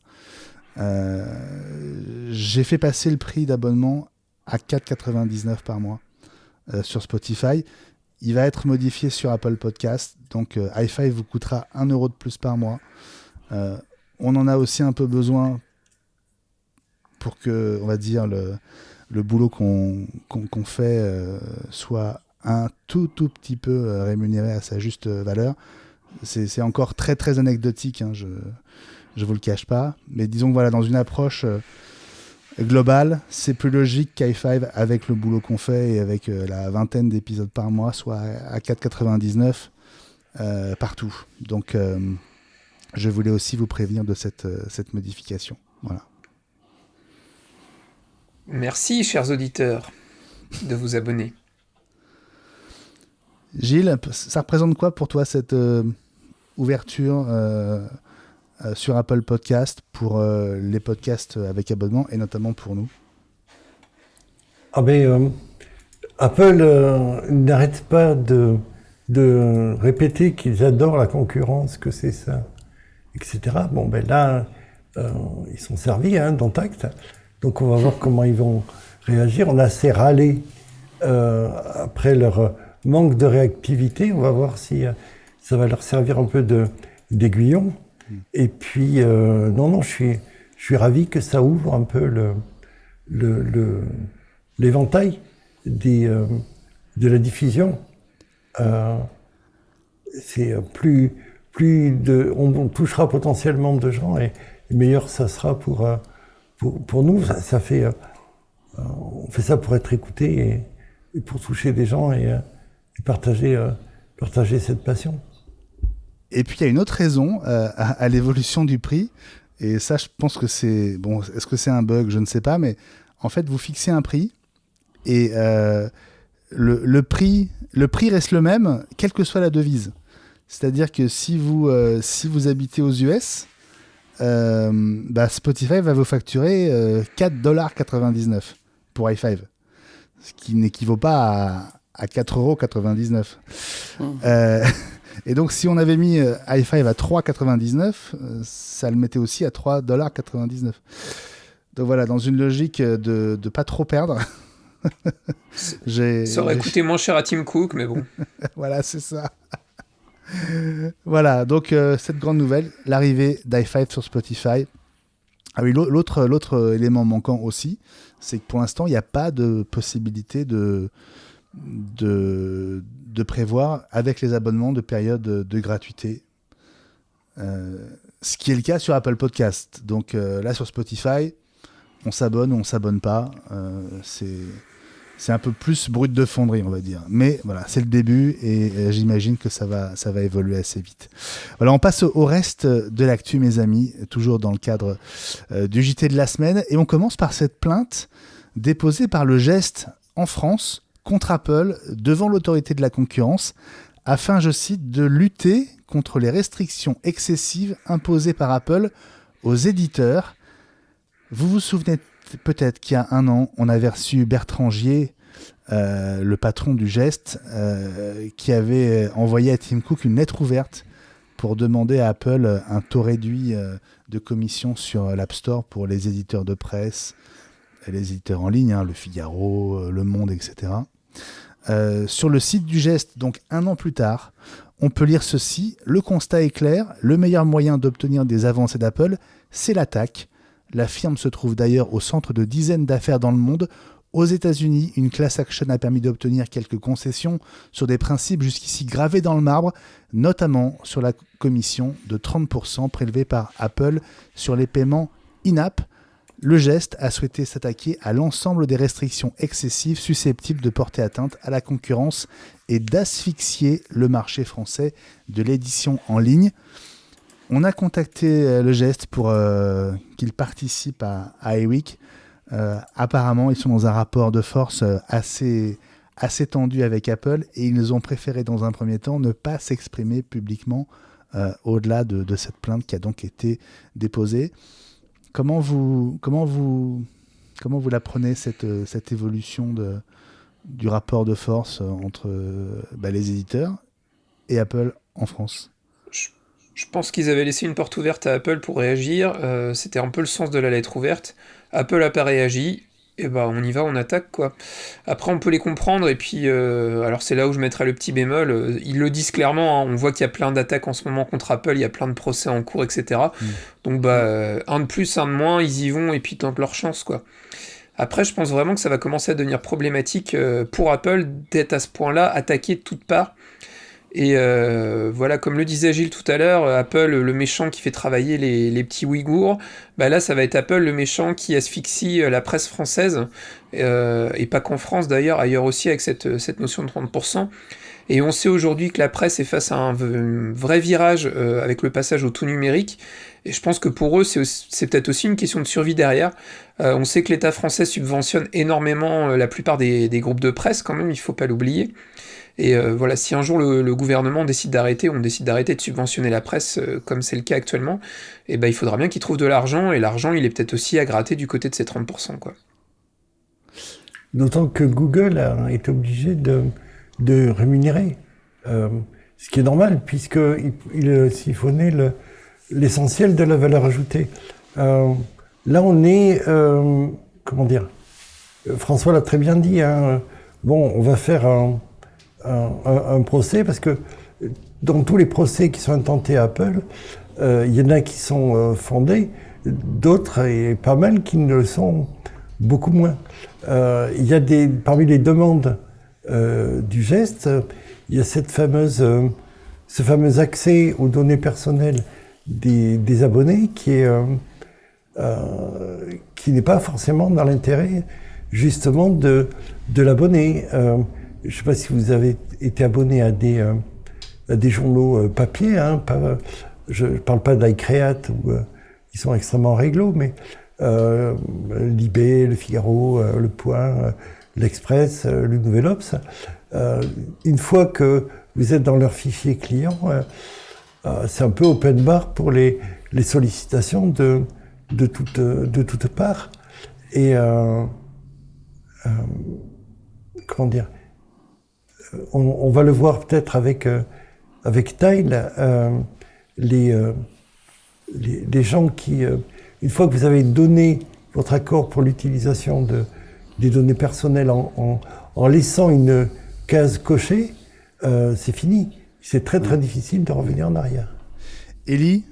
j'ai fait passer le prix d'abonnement à 4,99 par mois sur Spotify. Il va être modifié sur Apple Podcast. Donc i5 vous coûtera 1 euro de plus par mois. On en a aussi un peu besoin pour que, on va dire, le boulot qu'on fait soit un tout petit peu rémunéré à sa juste valeur. C'est encore très très anecdotique, hein, je vous le cache pas, mais disons que voilà, dans une approche globale, c'est plus logique qu'i5 avec le boulot qu'on fait et avec la vingtaine d'épisodes par mois soit à 4,99 partout. Donc je voulais aussi vous prévenir de cette modification. Voilà. Merci, chers auditeurs, de vous abonner. Gilles, ça représente quoi pour toi cette ouverture sur Apple Podcast pour les podcasts avec abonnement et notamment pour nous? Apple n'arrête pas de répéter qu'ils adorent la concurrence, que c'est ça, etc. Bon, là, ils sont servis dans Tact. Donc on va voir comment ils vont réagir. On a assez râlé après leur manque de réactivité. On va voir si ça va leur servir un peu d'aiguillon. Et puis, non, je suis ravi que ça ouvre un peu l'éventail de la diffusion. C'est on touchera potentiellement de gens, et meilleur ça sera pour nous. Ça fait, on fait ça pour être écouté et pour toucher des gens et partager cette passion. Et puis il y a une autre raison à l'évolution du prix, et ça je pense que c'est... Bon, est-ce que c'est un bug? Je ne sais pas, mais en fait vous fixez un prix, et le prix reste le même, quelle que soit la devise. C'est-à-dire que si vous habitez aux US, Spotify va vous facturer $4,99 pour i5, ce qui n'équivaut pas à €4,99. Et donc, si on avait mis i5 à $3,99, ça le mettait aussi à $3,99. Donc voilà, dans une logique de pas trop perdre. Ça aurait coûté moins cher à Tim Cook, mais bon. Voilà, c'est ça. Voilà, donc cette grande nouvelle, l'arrivée d'i5 sur Spotify. Ah oui, l'autre élément manquant aussi, c'est que pour l'instant, il n'y a pas de possibilité de prévoir avec les abonnements de période de gratuité. Ce qui est le cas sur Apple Podcast. Donc là, sur Spotify, on s'abonne ou on s'abonne pas. C'est un peu plus brut de fonderie, on va dire. Mais voilà, c'est le début et j'imagine que ça va évoluer assez vite. Voilà, on passe au reste de l'actu, mes amis, toujours dans le cadre du JT de la semaine. Et on commence par cette plainte déposée par le Gest en France contre Apple devant l'autorité de la concurrence afin, je cite, de lutter contre les restrictions excessives imposées par Apple aux éditeurs. Vous vous souvenez peut-être qu'il y a un an, on avait reçu Bertrand Gier, le patron du Gest, qui avait envoyé à Tim Cook une lettre ouverte pour demander à Apple un taux réduit de commission sur l'App Store pour les éditeurs de presse, les éditeurs en ligne, Le Figaro, Le Monde, etc. Sur le site du Gest, donc un an plus tard, on peut lire ceci: le constat est clair, le meilleur moyen d'obtenir des avancées d'Apple, c'est l'attaque. La firme se trouve d'ailleurs au centre de dizaines d'affaires dans le monde. Aux États-Unis, une class action a permis d'obtenir quelques concessions sur des principes jusqu'ici gravés dans le marbre, notamment sur la commission de 30% prélevée par Apple sur les paiements in-app. Le Gest a souhaité s'attaquer à l'ensemble des restrictions excessives susceptibles de porter atteinte à la concurrence et d'asphyxier le marché français de l'édition en ligne. On a contacté le Gest pour qu'il participe à iWeek. Apparemment, ils sont dans un rapport de force assez tendu avec Apple et ils ont préféré dans un premier temps ne pas s'exprimer publiquement au-delà de cette plainte qui a donc été déposée. Comment vous la prenez, cette évolution du rapport de force entre les éditeurs et Apple en France ? Je pense qu'ils avaient laissé une porte ouverte à Apple pour réagir. C'était un peu le sens de la lettre ouverte. Apple n'a pas réagi. Et on y va, on attaque, quoi. Après, on peut les comprendre. Et puis, alors c'est là où je mettrai le petit bémol. Ils le disent clairement. On voit qu'il y a plein d'attaques en ce moment contre Apple. Il y a plein de procès en cours, etc. Donc, un de plus, un de moins, ils y vont et puis tentent leur chance, quoi. Après, je pense vraiment que ça va commencer à devenir problématique pour Apple d'être à ce point-là attaqué de toutes parts. Et voilà, comme le disait Gilles tout à l'heure, Apple, le méchant qui fait travailler les petits Ouïghours, là ça va être Apple, le méchant qui asphyxie la presse française, et pas qu'en France d'ailleurs, ailleurs aussi avec cette notion de 30%. Et on sait aujourd'hui que la presse est face à un vrai virage avec le passage au tout numérique, et je pense que pour eux c'est peut-être aussi une question de survie derrière. On sait que l'État français subventionne énormément la plupart des groupes de presse quand même, il ne faut pas l'oublier. Et voilà, si un jour le gouvernement on décide d'arrêter de subventionner la presse, comme c'est le cas actuellement, il faudra bien qu'ils trouvent de l'argent, et l'argent il est peut-être aussi à gratter du côté de ces 30%, quoi. D'autant que Google est obligé de rémunérer, ce qui est normal, puisqu'il siphonnait l'essentiel de la valeur ajoutée. Là on est, François l'a très bien dit, on va faire un procès, parce que dans tous les procès qui sont intentés à Apple, il y en a qui sont fondés, d'autres, et pas mal, qui ne le sont beaucoup moins. Il y a parmi les demandes du Gest, il y a ce fameux accès aux données personnelles des abonnés qui n'est pas forcément dans l'intérêt justement de l'abonné. Je ne sais pas si vous avez été abonné à des journaux papier, je ne parle pas d'iCreate, où ils sont extrêmement réglo, mais Libé, Le Figaro, Le Point, l'Express, le Nouvel Obs. Une fois que vous êtes dans leur fichier client, c'est un peu open bar pour les sollicitations de toutes parts. Et comment dire, on va le voir peut-être avec Tile, les gens qui, une fois que vous avez donné votre accord pour l'utilisation des données personnelles en laissant une case cochée, c'est fini. C'est très très difficile de revenir en arrière. Élie,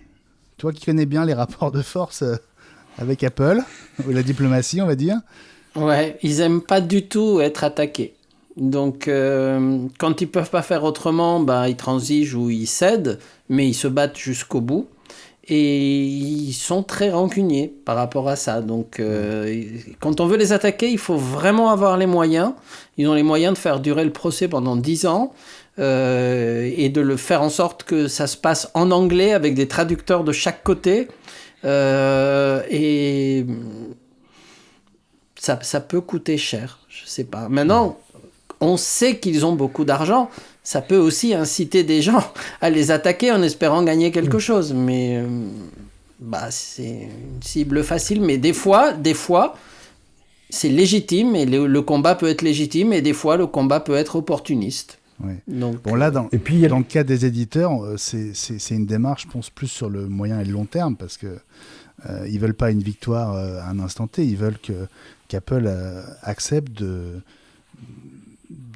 toi qui connais bien les rapports de force avec Apple, ou la diplomatie on va dire. Ouais, ils aiment pas du tout être attaqués. Donc quand ils peuvent pas faire autrement, bah, ils transigent ou ils cèdent, mais ils se battent jusqu'au bout. Et ils sont très rancuniers par rapport à ça. Donc quand on veut les attaquer, il faut vraiment avoir les moyens. Ils ont les moyens de faire durer le procès pendant 10 ans. Et de le faire en sorte que ça se passe en anglais avec des traducteurs de chaque côté. Et ça peut coûter cher, je sais pas. Maintenant, on sait qu'ils ont beaucoup d'argent. Ça peut aussi inciter des gens à les attaquer en espérant gagner quelque chose. Mais c'est une cible facile. Mais des fois, c'est légitime et le combat peut être légitime. Et des fois, le combat peut être opportuniste. Ouais. Donc, bon, là, dans le cas des éditeurs, c'est une démarche, je pense, plus sur le moyen et le long terme, parce que ils veulent pas une victoire à un instant T, ils veulent qu'Apple accepte de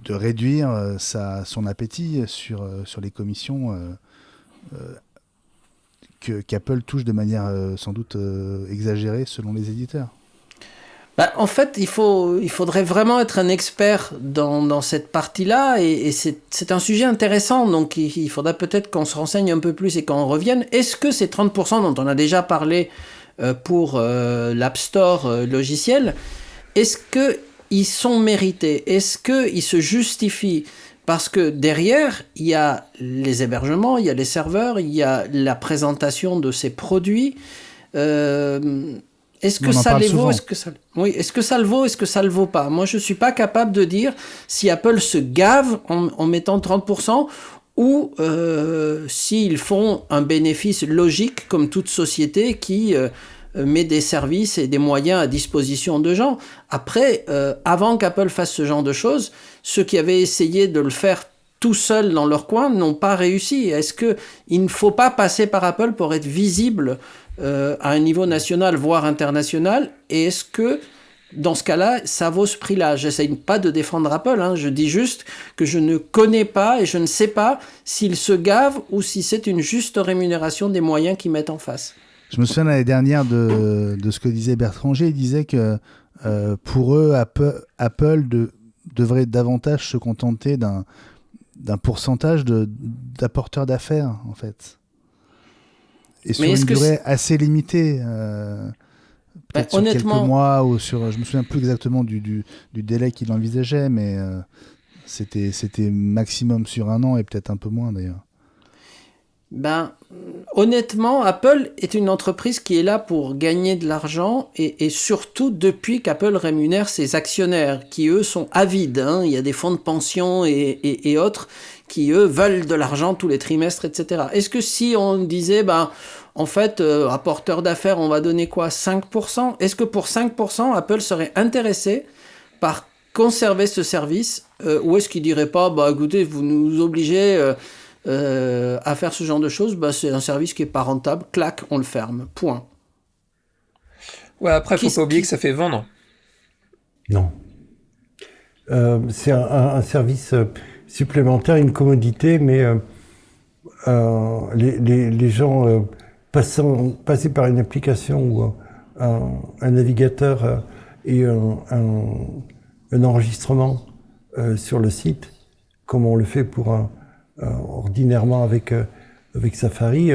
réduire son appétit sur les commissions qu'Apple touche de manière sans doute exagérée selon les éditeurs. En fait, il faudrait vraiment être un expert dans cette partie-là, et c'est un sujet intéressant, donc il faudra peut-être qu'on se renseigne un peu plus et qu'on revienne. Est-ce que ces 30% dont on a déjà parlé pour l'App Store logiciel, est-ce qu'ils sont mérités? Est-ce qu'ils se justifient? Parce que derrière, il y a les hébergements, il y a les serveurs, il y a la présentation de ces produits. Est-ce que ça les vaut? Est-ce que ça le vaut? Est-ce que ça le vaut pas? Moi, je suis pas capable de dire si Apple se gave en mettant 30% ou s'ils font un bénéfice logique comme toute société qui met des services et des moyens à disposition de gens. Après, avant qu'Apple fasse ce genre de choses, ceux qui avaient essayé de le faire tout seuls dans leur coin n'ont pas réussi. Est-ce qu'il ne faut pas passer par Apple pour être visible à un niveau national, voire international? Et est-ce que, dans ce cas-là, ça vaut ce prix-là? J'essaye pas de défendre Apple, hein. Je dis juste que je ne connais pas et je ne sais pas s'ils se gavent ou si c'est une juste rémunération des moyens qu'ils mettent en face. Je me souviens l'année dernière de ce que disait Bertrand G. Il disait que pour eux, Apple devrait davantage se contenter d'un pourcentage d'apporteurs d'affaires, en fait. Et sur une durée assez limitée, peut-être sur quelques mois, ou sur, je me souviens plus exactement du délai qu'il envisageait, mais c'était maximum sur 1 an et peut-être un peu moins d'ailleurs. Honnêtement, Apple est une entreprise qui est là pour gagner de l'argent et surtout depuis qu'Apple rémunère ses actionnaires qui, eux, sont avides. Hein. Il y a des fonds de pension et autres qui, eux, veulent de l'argent tous les trimestres, etc. Est-ce que si on disait, en fait, apporteur d'affaires, on va donner quoi, 5%? Est-ce que pour 5%, Apple serait intéressé par conserver ce service ou est-ce qu'il dirait pas, écoutez, vous nous obligez à faire ce genre de choses, c'est un service qui est pas rentable, clac, on le ferme, point. Ouais, après, faut pas oublier que ça fait vendre. Non. C'est un service supplémentaire, une commodité, mais les gens passer par une application ou un navigateur et un enregistrement sur le site, comme on le fait pour ordinairement avec Safari,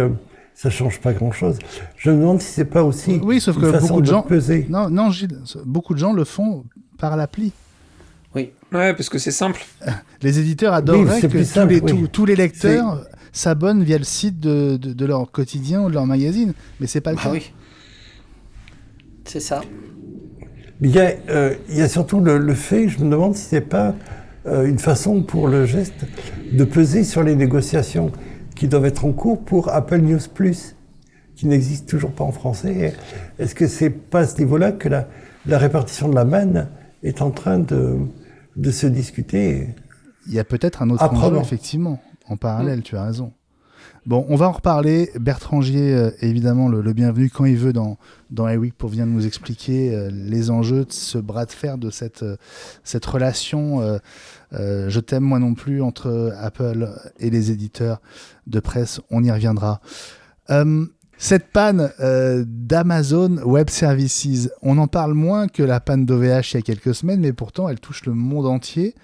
ça change pas grand-chose. Je me demande si c'est pas aussi sauf une que façon beaucoup de gens peser. Non, Gilles, beaucoup de gens le font par l'appli. Oui. Ouais, parce que c'est simple. Les éditeurs adoreraient que tous les lecteurs s'abonnent via le site de leur quotidien ou de leur magazine, mais c'est pas le cas. Oui. C'est ça. Mais il y a surtout le fait, je me demande si c'est pas une façon pour le geste de peser sur les négociations qui doivent être en cours pour Apple News Plus, qui n'existe toujours pas en français. Est-ce que c'est pas à ce niveau-là que la répartition de la manne est en train de se discuter? Il y a peut-être un autre enjeu, effectivement, en parallèle, tu as raison. Bon, on va en reparler. Bertrand Gier, évidemment, le bienvenu quand il veut dans iWeek pour venir nous expliquer les enjeux de ce bras de fer, de cette relation je t'aime moi non plus entre Apple et les éditeurs de presse. On y reviendra. Cette panne d'Amazon Web Services, on en parle moins que la panne d'OVH il y a quelques semaines, mais pourtant elle touche le monde entier.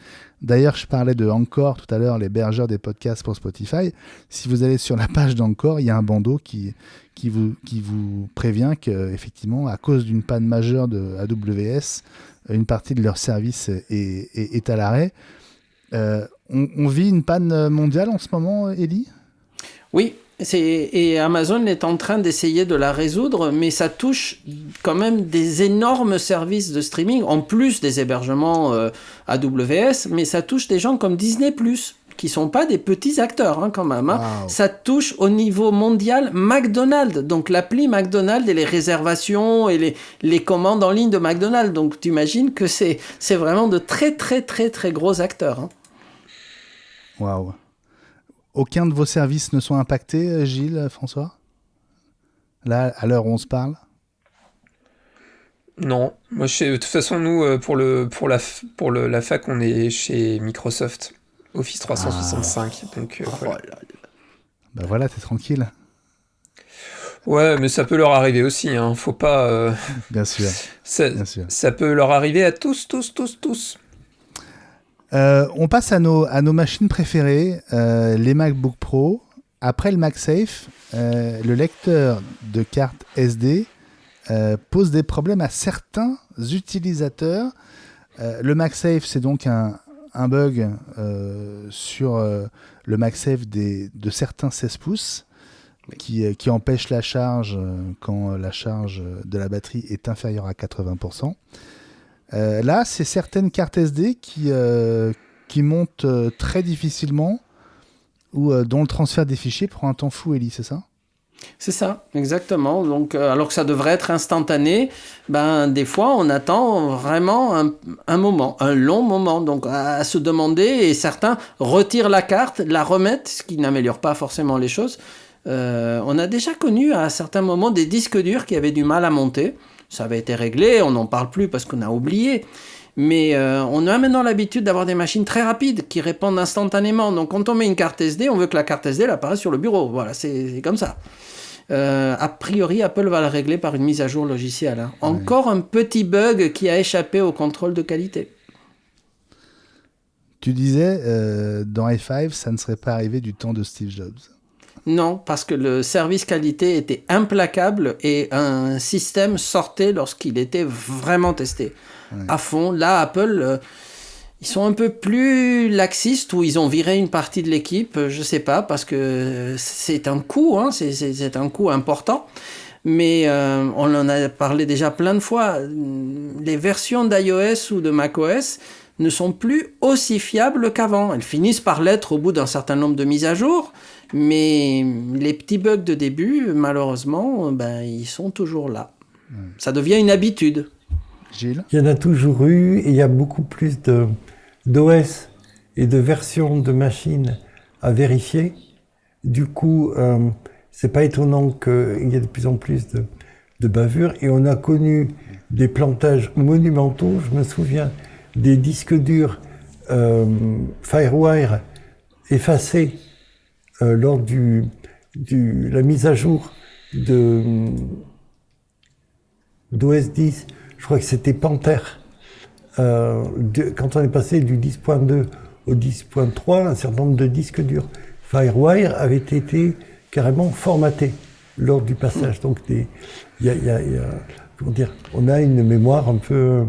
D'ailleurs, je parlais de Anchor tout à l'heure, l'hébergeur des podcasts pour Spotify. Si vous allez sur la page d'Anchor, il y a un bandeau qui vous prévient qu'effectivement, à cause d'une panne majeure de AWS, une partie de leur service est à l'arrêt. On vit une panne mondiale en ce moment, Elie ? Oui. Et Amazon est en train d'essayer de la résoudre, mais ça touche quand même des énormes services de streaming, en plus des hébergements AWS, mais ça touche des gens comme Disney+, qui sont pas des petits acteurs quand même. Wow. Ça touche au niveau mondial McDonald's, donc l'appli McDonald's et les réservations et les commandes en ligne de McDonald's. Donc tu imagines que c'est vraiment de très très très très gros acteurs. Waouh. Aucun de vos services ne sont impactés, Gilles, François ? Là, à l'heure où on se parle ? Non. Moi, de toute façon, nous, pour la fac, on est chez Microsoft, Office 365. Donc, voilà. Bah voilà, t'es tranquille. Ouais, mais ça peut leur arriver aussi. Faut pas... Bien sûr. Ça peut leur arriver à tous. On passe à nos machines préférées, les MacBook Pro. Après le MagSafe, le lecteur de carte SD pose des problèmes à certains utilisateurs. Le MagSafe, c'est donc un bug sur le MagSafe de certains 16 pouces qui empêche la charge quand la charge de la batterie est inférieure à 80%. Là, c'est certaines cartes SD qui montent très difficilement ou dont le transfert des fichiers prend un temps fou, Elie, c'est ça ? C'est ça, exactement. Donc, alors que ça devrait être instantané, des fois, on attend vraiment un moment, un long moment, donc à se demander, et certains retirent la carte, la remettent, ce qui n'améliore pas forcément les choses. On a déjà connu à certains moments des disques durs qui avaient du mal à monter. Ça avait été réglé, on n'en parle plus parce qu'on a oublié. Mais on a maintenant l'habitude d'avoir des machines très rapides qui répondent instantanément. Donc quand on met une carte SD, on veut que la carte SD elle apparaisse sur le bureau. Voilà, c'est comme ça. A priori, Apple va le régler par une mise à jour logicielle. Ouais. Encore un petit bug qui a échappé au contrôle de qualité. Tu disais, dans i5, ça ne serait pas arrivé du temps de Steve Jobs. Non, parce que le service qualité était implacable et un système sortait lorsqu'il était vraiment testé à fond. Là, Apple, ils sont un peu plus laxistes ou ils ont viré une partie de l'équipe, je sais pas, parce que c'est un coût, c'est un coût important. Mais on en a parlé déjà plein de fois. Les versions d'iOS ou de macOS ne sont plus aussi fiables qu'avant. Elles finissent par l'être au bout d'un certain nombre de mises à jour. Mais les petits bugs de début, malheureusement, ils sont toujours là. Ça devient une habitude. Gilles ? Il y en a toujours eu et il y a beaucoup plus d'OS et de versions de machines à vérifier. Du coup, c'est pas étonnant qu'il y ait de plus en plus de bavures. Et on a connu des plantages monumentaux. Je me souviens des disques durs FireWire effacés lors de la mise à jour d'OS 10, je crois que c'était Panther. Quand on est passé du 10.2 au 10.3, un certain nombre de disques durs FireWire avaient été carrément formatés lors du passage. Donc, comment dire, on a une mémoire un peu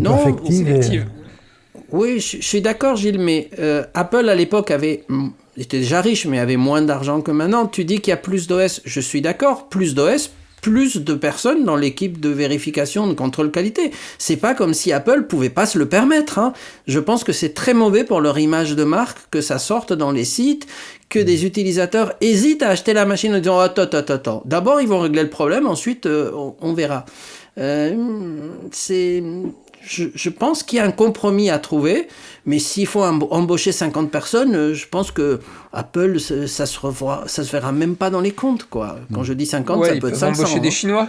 affective. Oui, je suis d'accord, Gilles, mais Apple à l'époque était déjà riche, mais avait moins d'argent que maintenant. Tu dis qu'il y a plus d'OS, je suis d'accord, plus d'OS, plus de personnes dans l'équipe de vérification de contrôle qualité. C'est pas comme si Apple pouvait pas se le permettre, hein. Je pense que c'est très mauvais pour leur image de marque que ça sorte dans les sites, que des utilisateurs hésitent à acheter la machine en disant attends. D'abord, ils vont régler le problème, ensuite, on verra. Je pense qu'il y a un compromis à trouver, mais s'il faut embaucher 50 personnes, je pense que Apple, ça se verra même pas dans les comptes, quoi. Quand je dis 50, ça peut être 500. Embaucher des Chinois.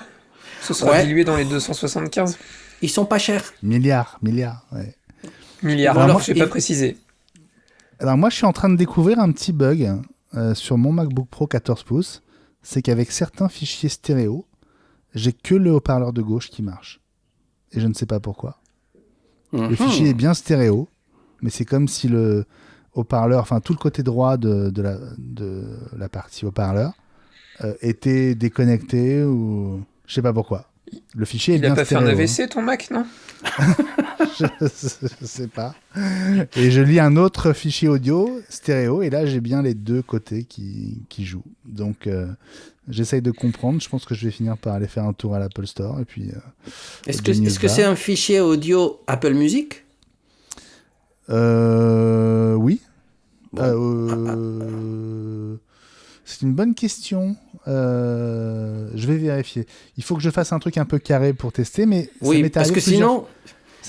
Ce sera dilué dans les 275. Ils sont pas chers. Milliards, ouais. Milliards, alors je n'ai pas précisé. Alors moi, je suis en train de découvrir un petit bug sur mon MacBook Pro 14 pouces. C'est qu'avec certains fichiers stéréo, j'ai que le haut-parleur de gauche qui marche. Et je ne sais pas pourquoi. Le fichier est bien stéréo, mais c'est comme si le haut-parleur, enfin tout le côté droit de la partie haut-parleur était déconnecté ou je sais pas pourquoi. Le fichier est bien stéréo. Il n'a pas fait un AVC ton Mac, non? je sais pas. Et je lis un autre fichier audio stéréo et là j'ai bien les deux côtés qui jouent. Donc j'essaye de comprendre. Je pense que je vais finir par aller faire un tour à l'Apple Store et puis. Est-ce que c'est un fichier audio Apple Music? Oui. Bon. C'est une bonne question. Je vais vérifier. Il faut que je fasse un truc un peu carré pour tester, mais oui, parce que sinon,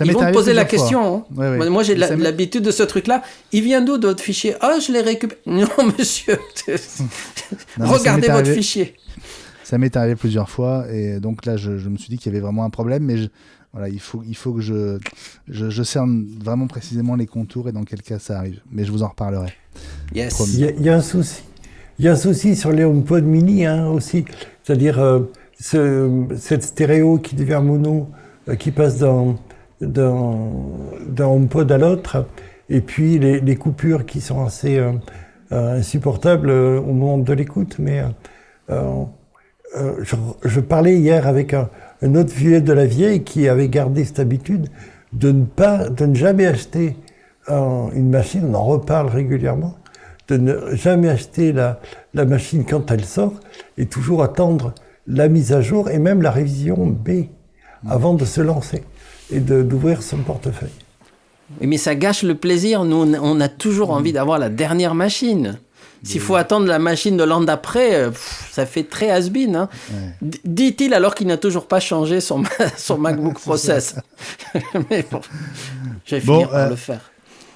ils vont te poser la question. Hein. Ouais. Moi, j'ai l'habitude de ce truc-là. Il vient d'où votre fichier? Ah, je l'ai récupéré. Non, monsieur. Regardez votre fichier. Ça m'est arrivé plusieurs fois, et donc là, je me suis dit qu'il y avait vraiment un problème, mais voilà, il faut que je cerne vraiment précisément les contours et dans quel cas ça arrive. Mais je vous en reparlerai. Yes. Il y a un souci. Il y a un souci sur les HomePod mini aussi, c'est-à-dire cette stéréo qui devient mono, qui passe d'un HomePod à l'autre, et puis les coupures qui sont assez insupportables au moment de l'écoute. Mais je parlais hier avec un autre vieux de la vieille qui avait gardé cette habitude de ne jamais acheter une machine, on en reparle régulièrement, de ne jamais acheter la machine quand elle sort et toujours attendre la mise à jour et même la révision B avant de se lancer et d'ouvrir son portefeuille. Mais ça gâche le plaisir. Nous, on a toujours envie d'avoir la dernière machine. S'il faut attendre la machine de l'an d'après, ça fait très has-been. Hein. Ouais. Dit-il alors qu'il n'a toujours pas changé son MacBook Pro 16. Mais bon, je vais finir par le faire.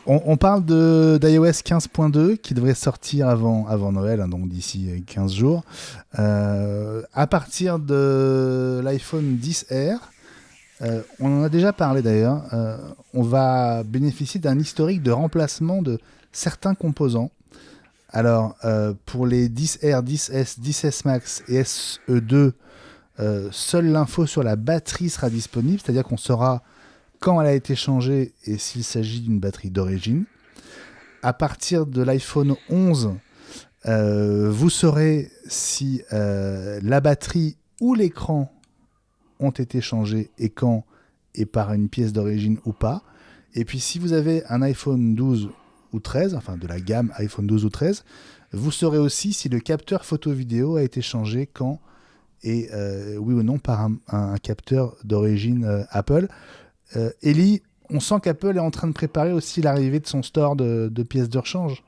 On parle d'iOS 15.2 qui devrait sortir avant Noël, hein, donc d'ici 15 jours. À partir de l'iPhone XR, on en a déjà parlé d'ailleurs, on va bénéficier d'un historique de remplacement de certains composants. Alors, pour les 10R, 10S, 10S Max et SE2, seule l'info sur la batterie sera disponible, c'est-à-dire qu'on saura quand elle a été changée et s'il s'agit d'une batterie d'origine. À partir de l'iPhone 11, vous saurez si la batterie ou l'écran ont été changés et quand, et par une pièce d'origine ou pas. Et puis si vous avez un iPhone 12 ou 13, enfin de la gamme iPhone 12 ou 13, vous saurez aussi si le capteur photo-vidéo a été changé quand et oui ou non par un capteur d'origine Apple. Ellie, on sent qu'Apple est en train de préparer aussi l'arrivée de son store de pièces de rechange.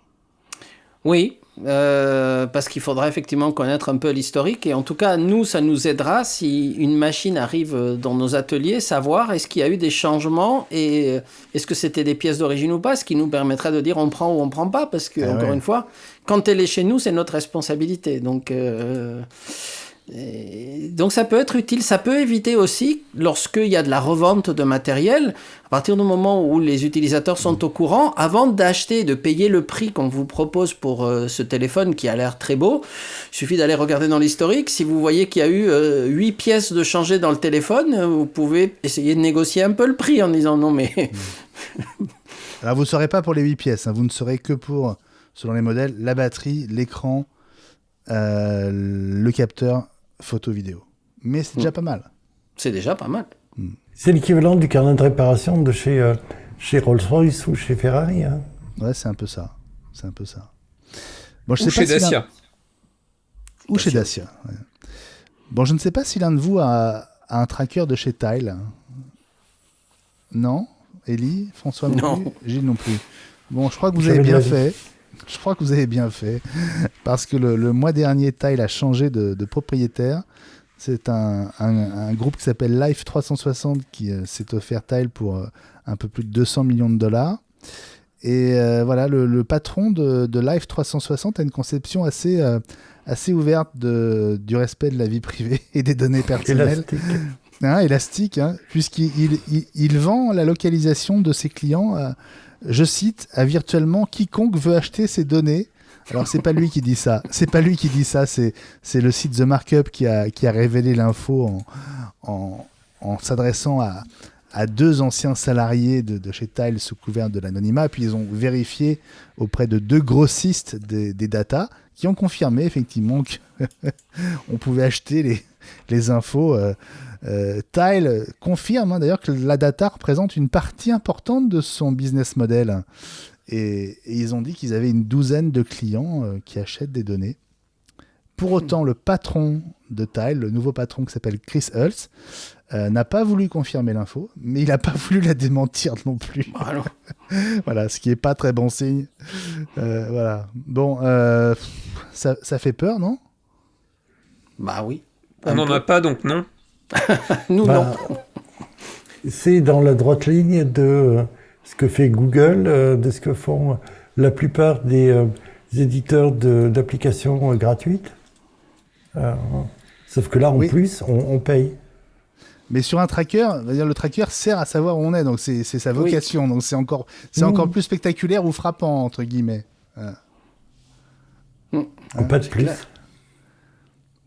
Oui, parce qu'il faudra effectivement connaître un peu l'historique. Et en tout cas, nous, ça nous aidera si une machine arrive dans nos ateliers, savoir est-ce qu'il y a eu des changements et est-ce que c'était des pièces d'origine ou pas, ce qui nous permettra de dire on prend ou on prend pas. Parce que, encore une fois, quand elle est chez nous, c'est notre responsabilité. Donc ça peut être utile, ça peut éviter aussi, lorsqu'il y a de la revente de matériel, à partir du moment où les utilisateurs sont au courant, avant d'acheter, de payer le prix qu'on vous propose pour ce téléphone qui a l'air très beau, il suffit d'aller regarder dans l'historique. Si vous voyez qu'il y a eu 8 pièces de changées dans le téléphone, vous pouvez essayer de négocier un peu le prix en disant non mais... Alors vous ne saurez pas pour les 8 pièces, hein, vous ne saurez que pour, selon les modèles, la batterie, l'écran, le capteur photo-vidéo. Mais c'est déjà pas mal. C'est déjà pas mal. C'est l'équivalent du carnet de réparation de chez Rolls-Royce ou chez Ferrari. Hein. Ouais, c'est un peu ça. Bon, je ou sais chez pas Dacia. Ou chez Dacia. Ouais. Bon, je ne sais pas si l'un de vous a un tracker de chez Tile. Non? Élie? François non plus? Gilles non plus. Bon, je crois que vous avez bien fait. Je crois que vous avez bien fait. Parce que le mois dernier, Tile a changé de propriétaire. C'est un groupe qui s'appelle Life 360 qui s'est offert Tile pour un peu plus de 200 millions de dollars. Et voilà, le patron de Life 360 a une conception assez ouverte du respect de la vie privée et des données personnelles. Élastique, puisqu'il vend la localisation de ses clients, je cite, à virtuellement quiconque veut acheter ses données. Alors, c'est pas lui qui dit ça. C'est le site The Markup qui a révélé l'info en s'adressant à 2 anciens salariés de chez Tile sous couvert de l'anonymat. Puis ils ont vérifié auprès de 2 grossistes des datas qui ont confirmé effectivement qu'on pouvait acheter les infos. Tile confirme d'ailleurs que la data représente une partie importante de son business model. Et ils ont dit qu'ils avaient une 12aine de clients qui achètent des données. Pour autant, le patron de Tile, le nouveau patron qui s'appelle Chris Hulse, n'a pas voulu confirmer l'info, mais il n'a pas voulu la démentir non plus. Voilà, ce qui n'est pas très bon signe. Voilà. Bon, ça fait peur, non? Bah oui. On n'en a pas, donc non. Nous, non. C'est dans la droite ligne de ce que fait Google, de ce que font la plupart des éditeurs d'applications gratuites. Sauf que là, en plus, on paye. Mais sur un tracker, le tracker sert à savoir où on est, donc c'est sa vocation. Oui. Donc c'est encore plus spectaculaire ou frappant, entre guillemets. Pas de plus. Clair.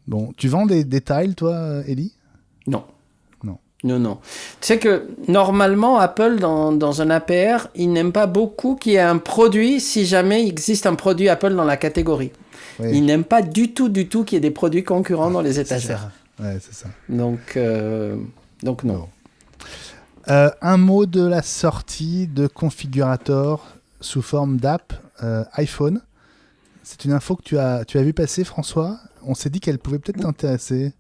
Bon, tu vends des tiles, toi, Élie? Non. Tu sais que normalement, Apple, dans un APR, il n'aime pas beaucoup qu'il y ait un produit si jamais il existe un produit Apple dans la catégorie. Oui. Il n'aime pas du tout qu'il y ait des produits concurrents dans les étagères. C'est ça. Donc non. Un mot de la sortie de configurator sous forme d'app iPhone. C'est une info que tu as vu passer, François. On s'est dit qu'elle pouvait peut-être t'intéresser.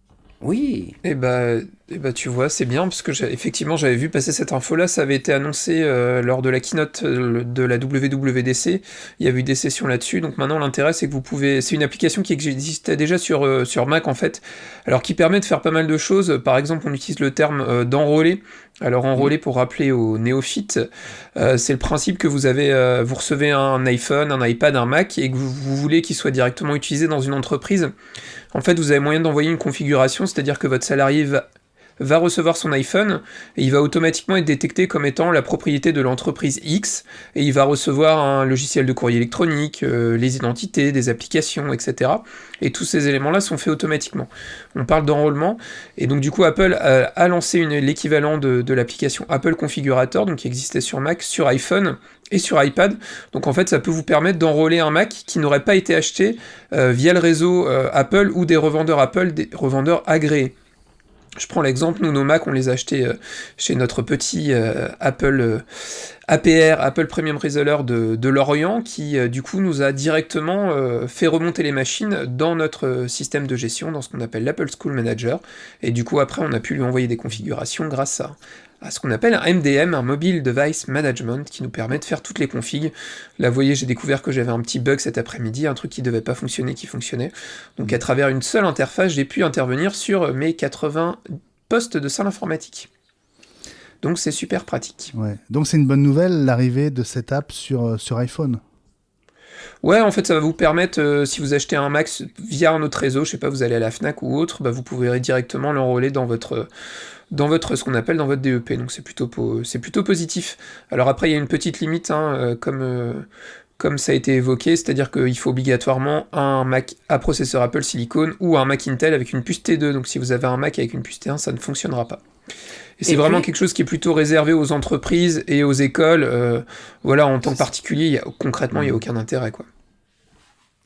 Oui. Et bah tu vois, c'est bien, parce que effectivement j'avais vu passer cette info-là, ça avait été annoncé lors de la keynote de la WWDC, il y avait eu des sessions là-dessus, donc maintenant l'intérêt c'est que c'est une application qui existait déjà sur Mac en fait, alors qui permet de faire pas mal de choses. Par exemple on utilise le terme d'enrôler. Alors enrôler, pour rappeler aux néophytes, c'est le principe que vous recevez un iPhone, un iPad, un Mac, et que vous voulez qu'il soit directement utilisé dans une entreprise. En fait, vous avez moyen d'envoyer une configuration, c'est-à-dire que votre salarié va recevoir son iPhone et il va automatiquement être détecté comme étant la propriété de l'entreprise X, et il va recevoir un logiciel de courrier électronique, les identités, des applications, etc. Et tous ces éléments-là sont faits automatiquement. On parle d'enrôlement, et donc du coup Apple a lancé l'équivalent de l'application Apple Configurator, donc qui existait sur Mac, sur iPhone et sur iPad. Donc en fait ça peut vous permettre d'enrôler un Mac qui n'aurait pas été acheté via le réseau Apple ou des revendeurs Apple, des revendeurs agréés. Je prends l'exemple, nous, nos Mac, on les a achetés chez notre petit Apple APR, Apple Premium Reseller de Lorient, qui du coup nous a directement fait remonter les machines dans notre système de gestion, dans ce qu'on appelle l'Apple School Manager, et du coup après on a pu lui envoyer des configurations grâce à ce qu'on appelle un MDM, un Mobile Device Management, qui nous permet de faire toutes les configs. Là, vous voyez, j'ai découvert que j'avais un petit bug cet après-midi, un truc qui devait pas fonctionner, qui fonctionnait. Donc à travers une seule interface, j'ai pu intervenir sur mes 80 postes de salle informatique. Donc c'est super pratique. Ouais. Donc c'est une bonne nouvelle, l'arrivée de cette app sur iPhone. Ouais, en fait, ça va vous permettre, si vous achetez un Mac via un autre réseau, je sais pas, vous allez à la Fnac ou autre, vous pouvez directement l'enrôler dans votre ce qu'on appelle dans votre DEP, donc c'est plutôt positif. Alors après il y a une petite limite, comme ça a été évoqué, c'est-à-dire qu'il faut obligatoirement un Mac à processeur Apple Silicon ou un Mac Intel avec une puce T2, donc si vous avez un Mac avec une puce T1, ça ne fonctionnera pas. Et c'est vraiment quelque chose qui est plutôt réservé aux entreprises et aux écoles, en tant que particulier, concrètement il n'y a aucun intérêt, quoi.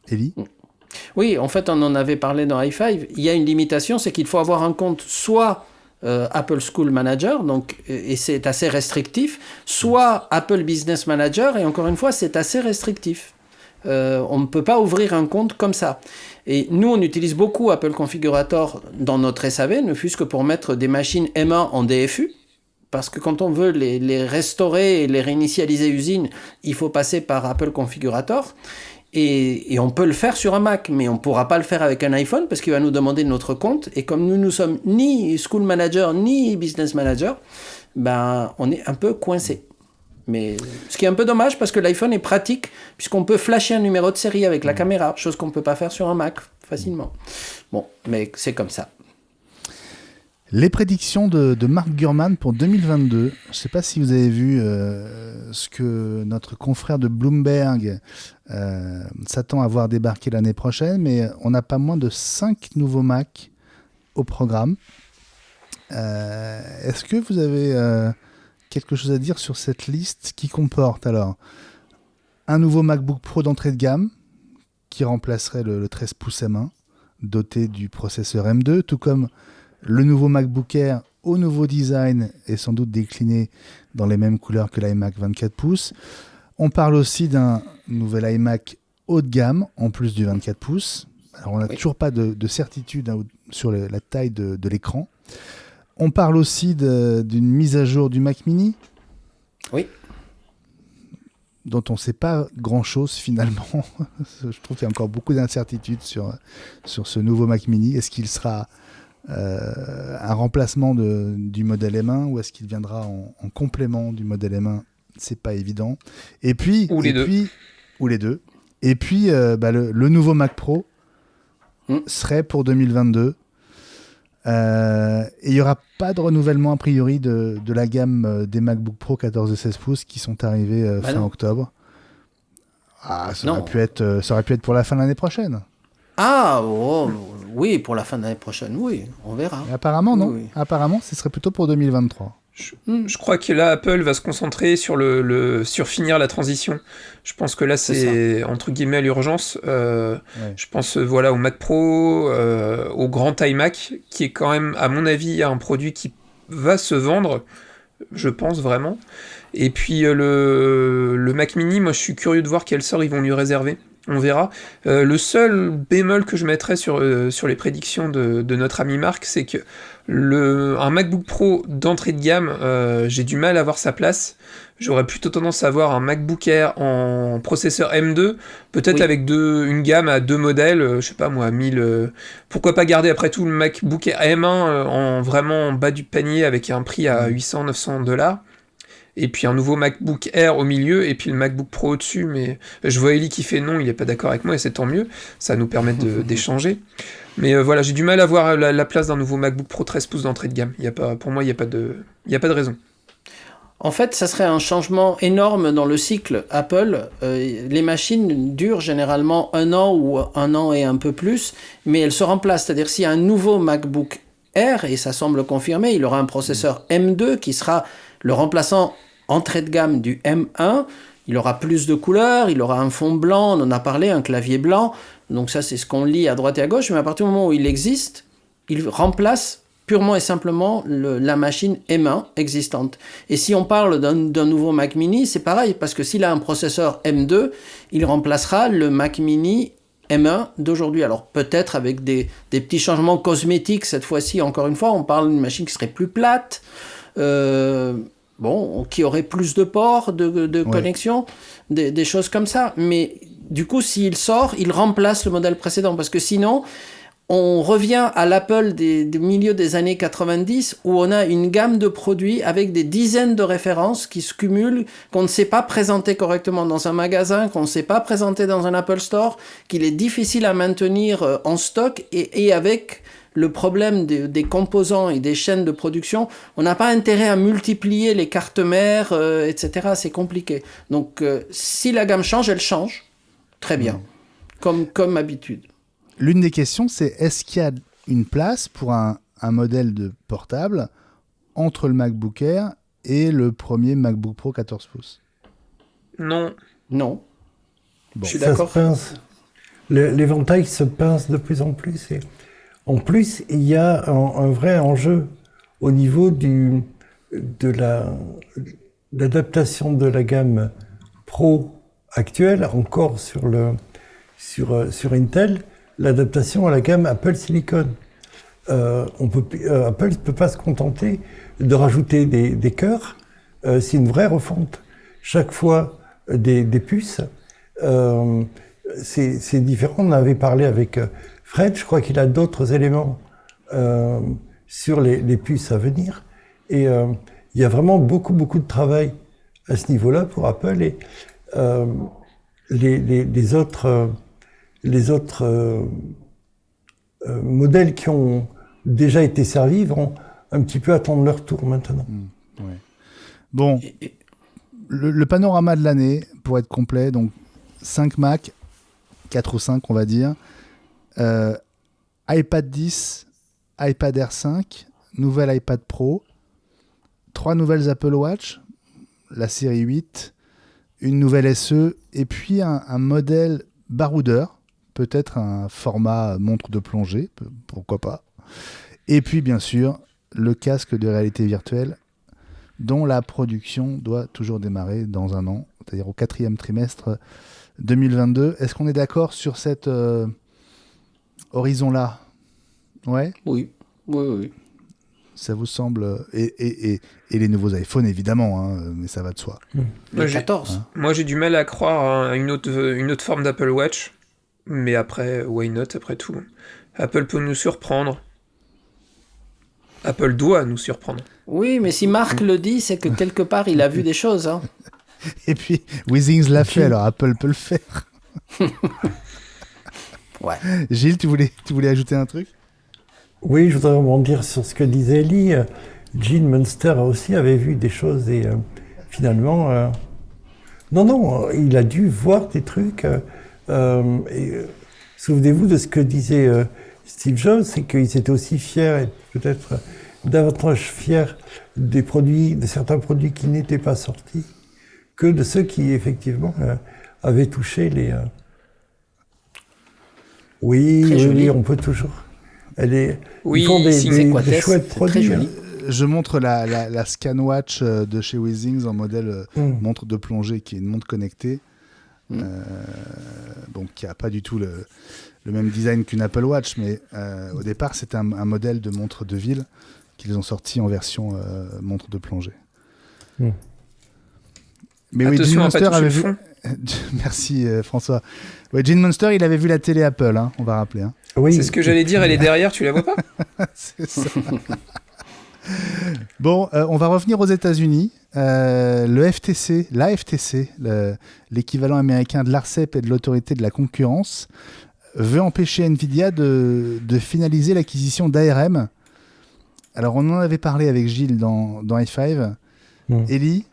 Élie ? Oui, en fait on en avait parlé dans i5, il y a une limitation, c'est qu'il faut avoir un compte soit Apple School Manager, et c'est assez restrictif, soit Apple Business Manager, et encore une fois, c'est assez restrictif. On ne peut pas ouvrir un compte comme ça. Et nous, on utilise beaucoup Apple Configurator dans notre SAV, ne fût-ce que pour mettre des machines M1 en DFU. Parce que quand on veut les restaurer et les réinitialiser usine, il faut passer par Apple Configurator. Et on peut le faire sur un Mac, mais on ne pourra pas le faire avec un iPhone parce qu'il va nous demander notre compte. Et comme nous ne sommes ni School Manager ni Business Manager, ben, on est un peu coincé. Mais ce qui est un peu dommage parce que l'iPhone est pratique puisqu'on peut flasher un numéro de série avec la caméra, chose qu'on ne peut pas faire sur un Mac facilement. Bon, mais c'est comme ça. Les prédictions de Mark Gurman pour 2022. Je ne sais pas si vous avez vu ce que notre confrère de Bloomberg s'attend à voir débarquer l'année prochaine, mais on n'a pas moins de 5 nouveaux Mac au programme. Est-ce que vous avez quelque chose à dire sur cette liste qui comporte alors un nouveau MacBook Pro d'entrée de gamme qui remplacerait le 13 pouces M1 doté du processeur M2, tout comme le nouveau MacBook Air au nouveau design et sans doute décliné dans les mêmes couleurs que l'iMac 24 pouces. On parle aussi d'un nouvel iMac haut de gamme en plus du 24 pouces. Alors on n'a toujours pas de certitude sur la taille de l'écran. On parle aussi d'une mise à jour du Mac Mini. Oui. Dont on ne sait pas grand-chose finalement. Je trouve qu'il y a encore beaucoup d'incertitudes sur ce nouveau Mac Mini. Est-ce qu'il sera un remplacement du modèle M1 ou est-ce qu'il viendra en complément du modèle M1? C'est pas évident. Et puis, ou les deux. Et puis, le nouveau Mac Pro serait pour 2022. Et il n'y aura pas de renouvellement a priori de la gamme des MacBook Pro 14 et 16 pouces qui sont arrivés fin octobre. Ça aurait pu être pour la fin de l'année prochaine. Oui, pour la fin de l'année prochaine, oui, on verra. Et apparemment, non. Oui. Apparemment, ce serait plutôt pour 2023. Je crois que là, Apple va se concentrer sur sur finir la transition. Je pense que là, c'est entre guillemets l'urgence. Je pense au Mac Pro, au grand iMac, qui est quand même, à mon avis, un produit qui va se vendre, je pense vraiment. Et puis le Mac Mini, moi, je suis curieux de voir quel sort ils vont lui réserver. On verra. Le seul bémol que je mettrais sur les prédictions de notre ami Marc, c'est que un MacBook Pro d'entrée de gamme, j'ai du mal à voir sa place. J'aurais plutôt tendance à avoir un MacBook Air en processeur M2, peut-être avec une gamme à 2 modèles, je sais pas moi, 1000... pourquoi pas garder après tout le MacBook Air M1 en vraiment en bas du panier avec un prix à 800-900$. Et puis un nouveau MacBook Air au milieu, et puis le MacBook Pro au-dessus, mais je vois Eli qui fait non, il n'est pas d'accord avec moi, et c'est tant mieux, ça nous permet d'échanger. Mais voilà, j'ai du mal à voir la place d'un nouveau MacBook Pro 13 pouces d'entrée de gamme. Pour moi, il n'y a pas de raison. En fait, ça serait un changement énorme dans le cycle Apple. Les machines durent généralement 1 an ou 1 an et un peu plus, mais elles se remplacent. C'est-à-dire s'il y a un nouveau MacBook Air, et ça semble confirmé, il aura un processeur M2 qui sera le remplaçant entrée de gamme du M1. Il aura plus de couleurs, il aura un fond blanc, on en a parlé, un clavier blanc. Donc ça, c'est ce qu'on lit à droite et à gauche. Mais à partir du moment où il existe, il remplace purement et simplement la machine M1 existante. Et si on parle d'un nouveau Mac Mini, c'est pareil, parce que s'il a un processeur M2, il remplacera le Mac Mini M1 d'aujourd'hui. Alors peut-être avec des petits changements cosmétiques cette fois-ci, encore une fois, on parle d'une machine qui serait plus plate, qui aurait plus de ports de connexion, des choses comme ça. Mais du coup, s'il sort, il remplace le modèle précédent, parce que sinon, on revient à l'Apple des milieux des années 90, où on a une gamme de produits avec des dizaines de références qui se cumulent, qu'on ne sait pas présenter correctement dans un magasin, qu'on ne sait pas présenter dans un Apple Store, qu'il est difficile à maintenir en stock, et avec le problème des composants et des chaînes de production, on n'a pas intérêt à multiplier les cartes mères, etc. C'est compliqué. Donc, si la gamme change, elle change. Très bien. Comme habitude. L'une des questions, c'est est-ce qu'il y a une place pour un modèle de portable entre le MacBook Air et le premier MacBook Pro 14 pouces? Non. Bon. Je suis d'accord. L'éventail se pince de plus en plus. Et en plus, il y a un vrai enjeu au niveau de l'adaptation de la gamme Pro actuelle, encore sur Intel, l'adaptation à la gamme Apple Silicon. Apple ne peut pas se contenter de rajouter des cœurs, c'est une vraie refonte. Chaque fois, des puces, c'est différent. On avait parlé avec Fred, je crois qu'il a d'autres éléments sur les puces à venir. Et il y a vraiment beaucoup de travail à ce niveau-là pour Apple. Et les autres modèles qui ont déjà été servis vont un petit peu attendre leur tour maintenant. Ouais. Bon, le panorama de l'année, pour être complet, donc 5 Mac, 4 ou 5 on va dire, iPad 10, iPad Air 5, nouvelle iPad Pro, 3 nouvelles Apple Watch, la série 8, une nouvelle SE, et puis un modèle baroudeur, peut-être un format montre de plongée, pourquoi pas. Et puis bien sûr, le casque de réalité virtuelle, dont la production doit toujours démarrer dans un an, c'est-à-dire au 4e trimestre 2022. Est-ce qu'on est d'accord sur cet horizon-là ? Ouais ? Oui. Ça vous semble... Et les nouveaux iPhones, évidemment, hein, mais ça va de soi. Le 14. Moi, j'ai du mal à croire à une autre forme d'Apple Watch, mais après, why not, après tout. Apple peut nous surprendre. Apple doit nous surprendre. Oui, mais si Marc le dit, c'est que quelque part, il a vu des choses. Hein. Et puis, Withings l'a fait, alors Apple peut le faire. Ouais. Gilles, tu voulais ajouter un truc ? Oui, je voudrais rebondir sur ce que disait Ellie. Gene Munster aussi avait vu des choses et finalement... Non, il a dû voir des trucs. Souvenez-vous de ce que disait Steve Jobs, c'est qu'ils étaient aussi fiers, et peut-être davantage fiers de certains produits qui n'étaient pas sortis, que de ceux qui, effectivement, avaient touché les... Oui, on peut toujours... Ils font des chouettes produits. Je montre la ScanWatch de chez Withings en modèle montre de plongée, qui est une montre connectée. Donc qui n'a pas du tout le même design qu'une Apple Watch, mais au départ c'était un modèle de montre de ville qu'ils ont sorti en version montre de plongée. Mais oui, Gene Munster avait vu... Merci François. Ouais, Gene Munster, il avait vu la télé Apple, hein, on va rappeler. Hein. Oui. C'est ce que j'allais dire, elle est derrière, tu la vois pas ? C'est ça. Bon, on va revenir aux États-Unis. La FTC, l'équivalent américain de l'ARCEP et de l'autorité de la concurrence, veut empêcher Nvidia de finaliser l'acquisition d'ARM. Alors, on en avait parlé avec Gilles dans i5. Ellie,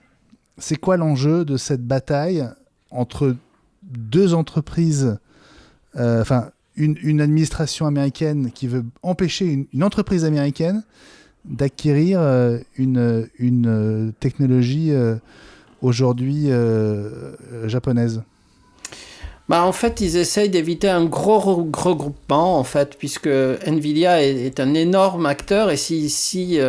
c'est quoi l'enjeu de cette bataille entre deux entreprises, une administration américaine qui veut empêcher une entreprise américaine d'acquérir une technologie aujourd'hui japonaise? En fait, ils essayent d'éviter un gros regroupement, en fait, puisque Nvidia est un énorme acteur, et si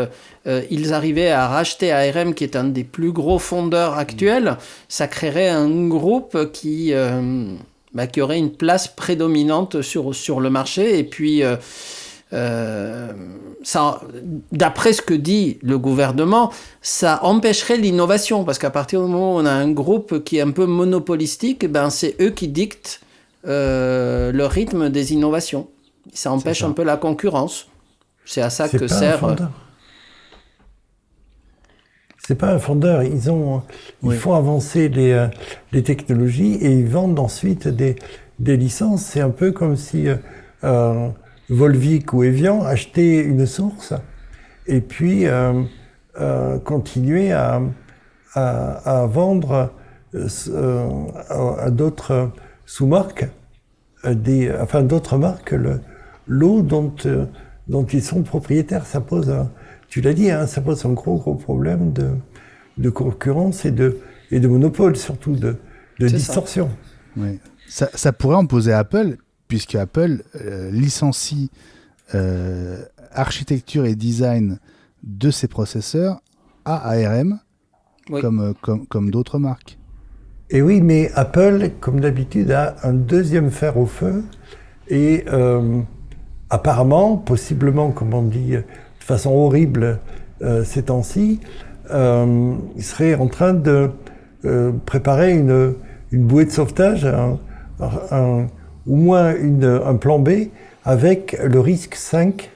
ils arrivaient à racheter ARM, qui est un des plus gros fondeurs actuels, ça créerait un groupe qui aurait une place prédominante sur le marché, et puis... ça, d'après ce que dit le gouvernement, ça empêcherait l'innovation, parce qu'à partir du moment où on a un groupe qui est un peu monopolistique, c'est eux qui dictent le rythme des innovations. Ça empêche un peu la concurrence. C'est à ça que sert... C'est pas un fondeur. Ils font avancer les technologies et ils vendent ensuite des licences. C'est un peu comme si... Volvic ou Evian acheter une source et puis continuer à vendre à d'autres sous-marques, d'autres marques, l'eau dont ils sont propriétaires. Ça pose, tu l'as dit, ça pose un gros problème de concurrence et de monopole, surtout de distorsion. Oui. Ça pourrait en poser à Apple, puisque Apple licencie architecture et design de ses processeurs à ARM, comme d'autres marques. Et oui, mais Apple, comme d'habitude, a un deuxième fer au feu. Et apparemment, possiblement, comme on dit de façon horrible ces temps-ci, il serait en train de préparer une bouée de sauvetage, au moins un plan B, avec le risque 5,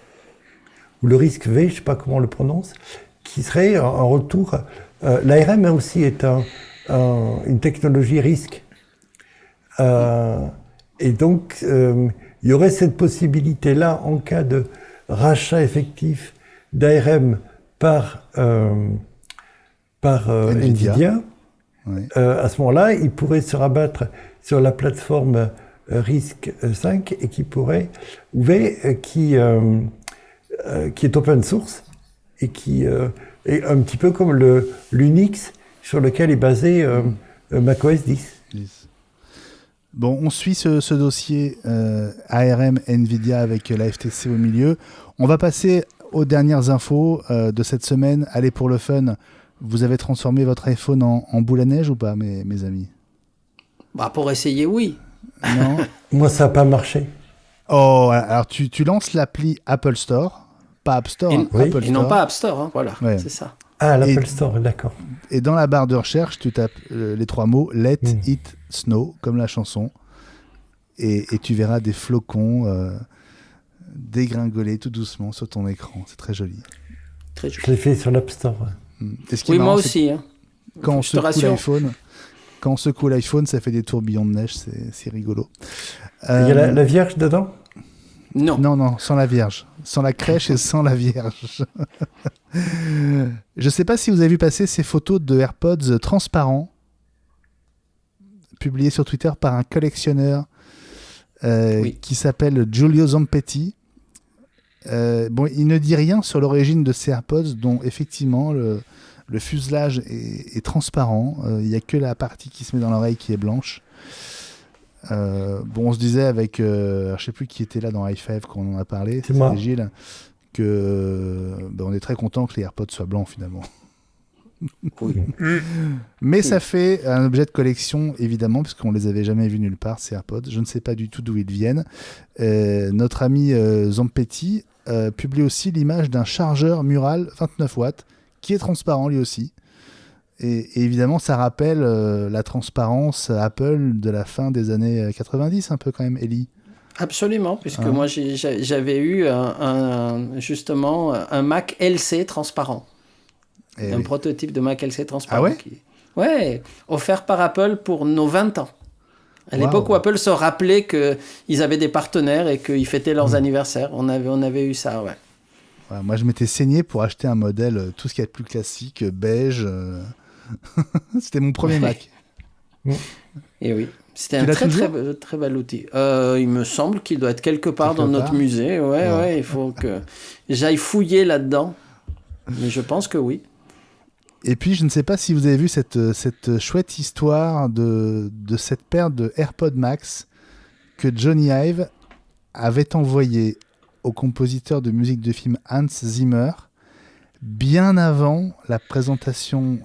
ou le risque V, je ne sais pas comment on le prononce, qui serait un retour. L'ARM aussi est une technologie risque. Et donc, il y aurait cette possibilité-là, en cas de rachat effectif d'ARM par NVIDIA. Ouais. À ce moment-là, il pourrait se rabattre sur la plateforme RISC 5 et qui est open source et qui est un petit peu comme l'Unix sur lequel est basé macOS 10. Bon, on suit ce dossier ARM NVIDIA avec la FTC au milieu. On va passer aux dernières infos de cette semaine. Allez, pour le fun, vous avez transformé votre iPhone en boule à neige ou pas, mes amis? Bah, pour essayer, oui. Non. Moi, ça n'a pas marché. Oh, alors tu lances l'appli Apple Store, pas App Store, Et, oui. Apple et Store. non pas App Store, hein, voilà, Ouais. c'est ça. Ah, l'Apple Store, d'accord. Et dans la barre de recherche, tu tapes les 3 mots Let It Snow, comme la chanson, et tu verras des flocons dégringoler tout doucement sur ton écran. C'est très joli. Très joli. Je l'ai fait sur l'App Store. Et ce qui est Oui, marrant, moi c'est aussi. Hein. quand on Je te secoue rassure. l'iPhone, ça fait des tourbillons de neige, c'est rigolo. Il y a la Vierge dedans? Non. Non, sans la Vierge. Sans la crèche et sans la Vierge. Je ne sais pas si vous avez vu passer ces photos de AirPods transparents, publiées sur Twitter par un collectionneur qui s'appelle Giulio Zampetti. Bon, il ne dit rien sur l'origine de ces AirPods, dont effectivement le fuselage est transparent. Il n'y a que la partie qui se met dans l'oreille qui est blanche. Bon, on se disait avec, je ne sais plus qui était là dans High Five quand on en a parlé, c'était Gilles, que on est très content que les AirPods soient blancs finalement. Oui. Mais ça fait un objet de collection évidemment, parce qu'on les avait jamais vus nulle part, ces AirPods. Je ne sais pas du tout d'où ils viennent. Notre ami Zampetti publie aussi l'image d'un chargeur mural 29 watts qui est transparent lui aussi. Et évidemment, ça rappelle la transparence Apple de la fin des années 90, un peu quand même, Ellie. Absolument, puisque moi j'avais eu justement un Mac LC transparent. Un prototype de Mac LC transparent. Ah ouais? Ouais, offert par Apple pour nos 20 ans. À l'époque où Apple se rappelait qu'ils avaient des partenaires et qu'ils fêtaient leurs anniversaires, on avait eu ça, ouais. Ouais, moi, je m'étais saigné pour acheter un modèle, tout ce qui est plus classique, beige. C'était mon premier Mac. Et oui, c'était un très bel outil. Il me semble qu'il doit être quelque part dans notre musée. Ouais, il faut que j'aille fouiller là-dedans. Mais je pense que oui. Et puis, je ne sais pas si vous avez vu cette chouette histoire de cette paire de AirPods Max que Johnny Ive avait envoyé au compositeur de musique de film Hans Zimmer bien avant la présentation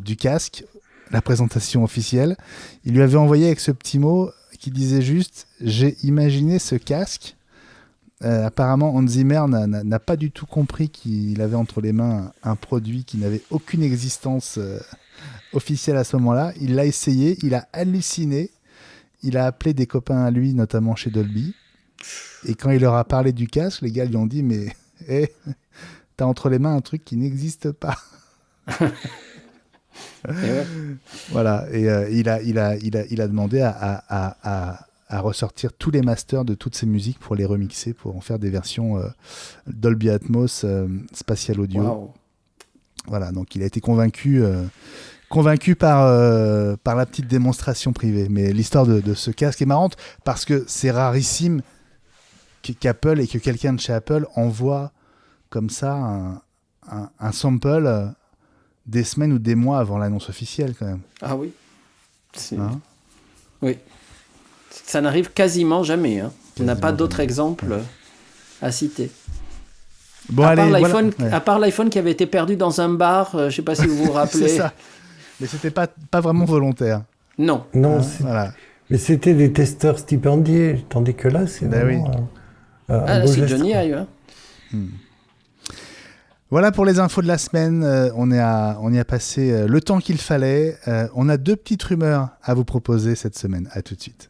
du casque, la présentation officielle. Il lui avait envoyé avec ce petit mot qui disait juste « J'ai imaginé ce casque ». Apparemment, Hans Zimmer n'a pas du tout compris qu'il avait entre les mains un produit qui n'avait aucune existence officielle à ce moment-là. Il l'a essayé, il a halluciné, il a appelé des copains à lui, notamment chez Dolby. Et quand il leur a parlé du casque, les gars lui ont dit « Mais t'as entre les mains un truc qui n'existe pas ». Voilà, et il a demandé à ressortir tous les masters de toutes ces musiques pour les remixer, pour en faire des versions Dolby Atmos, Spatial Audio. Wow. Voilà, donc il a été convaincu par la petite démonstration privée. Mais l'histoire de ce casque est marrante parce que c'est rarissime qu'Apple et que quelqu'un de chez Apple envoie comme ça un sample des semaines ou des mois avant l'annonce officielle quand même. Ah oui. Oui. Ça n'arrive quasiment jamais. Hein. On n'a pas d'autres exemples à citer. Bon, à part l'iPhone qui avait été perdu dans un bar, je ne sais pas si vous vous rappelez. C'est ça. Mais c'était pas vraiment volontaire. Non. Non, Voilà. mais c'était des testeurs stipendiés, tandis que là, c'est vraiment un Là, beau c'est geste. Johnny Ive. Hein. Voilà pour les infos de la semaine. On y a passé le temps qu'il fallait. On a 2 petites rumeurs à vous proposer cette semaine. À tout de suite.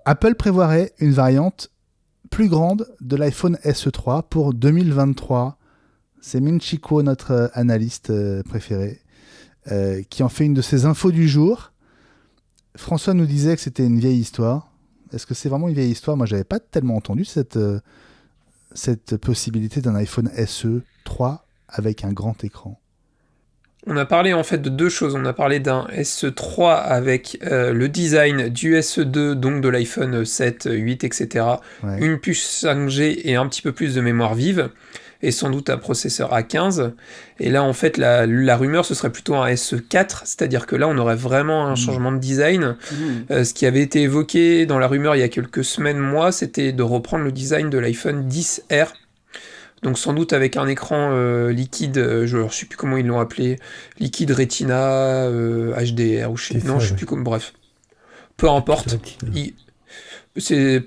Apple prévoirait une variante plus grande de l'iPhone SE3 pour 2023. C'est Minchiko, notre analyste préféré, qui en fait une de ses infos du jour. François nous disait que c'était une vieille histoire. Est-ce que c'est vraiment une vieille histoire ? Moi, j'avais pas tellement entendu cette possibilité d'un iPhone SE 3 avec un grand écran. On a parlé en fait de 2 choses. On a parlé d'un SE3 avec le design du SE2, donc de l'iPhone 7, 8, etc. Ouais. Une puce 5G et un petit peu plus de mémoire vive, et sans doute un processeur A15. Et là, en fait, la rumeur, ce serait plutôt un SE4, c'est-à-dire que là, on aurait vraiment un changement de design. Ce qui avait été évoqué dans la rumeur il y a quelques semaines, mois, c'était de reprendre le design de l'iPhone XR. Donc sans doute avec un écran liquide, je ne sais plus comment ils l'ont appelé, liquide Retina, HDR, ou je sais plus comment, bref. Peu importe.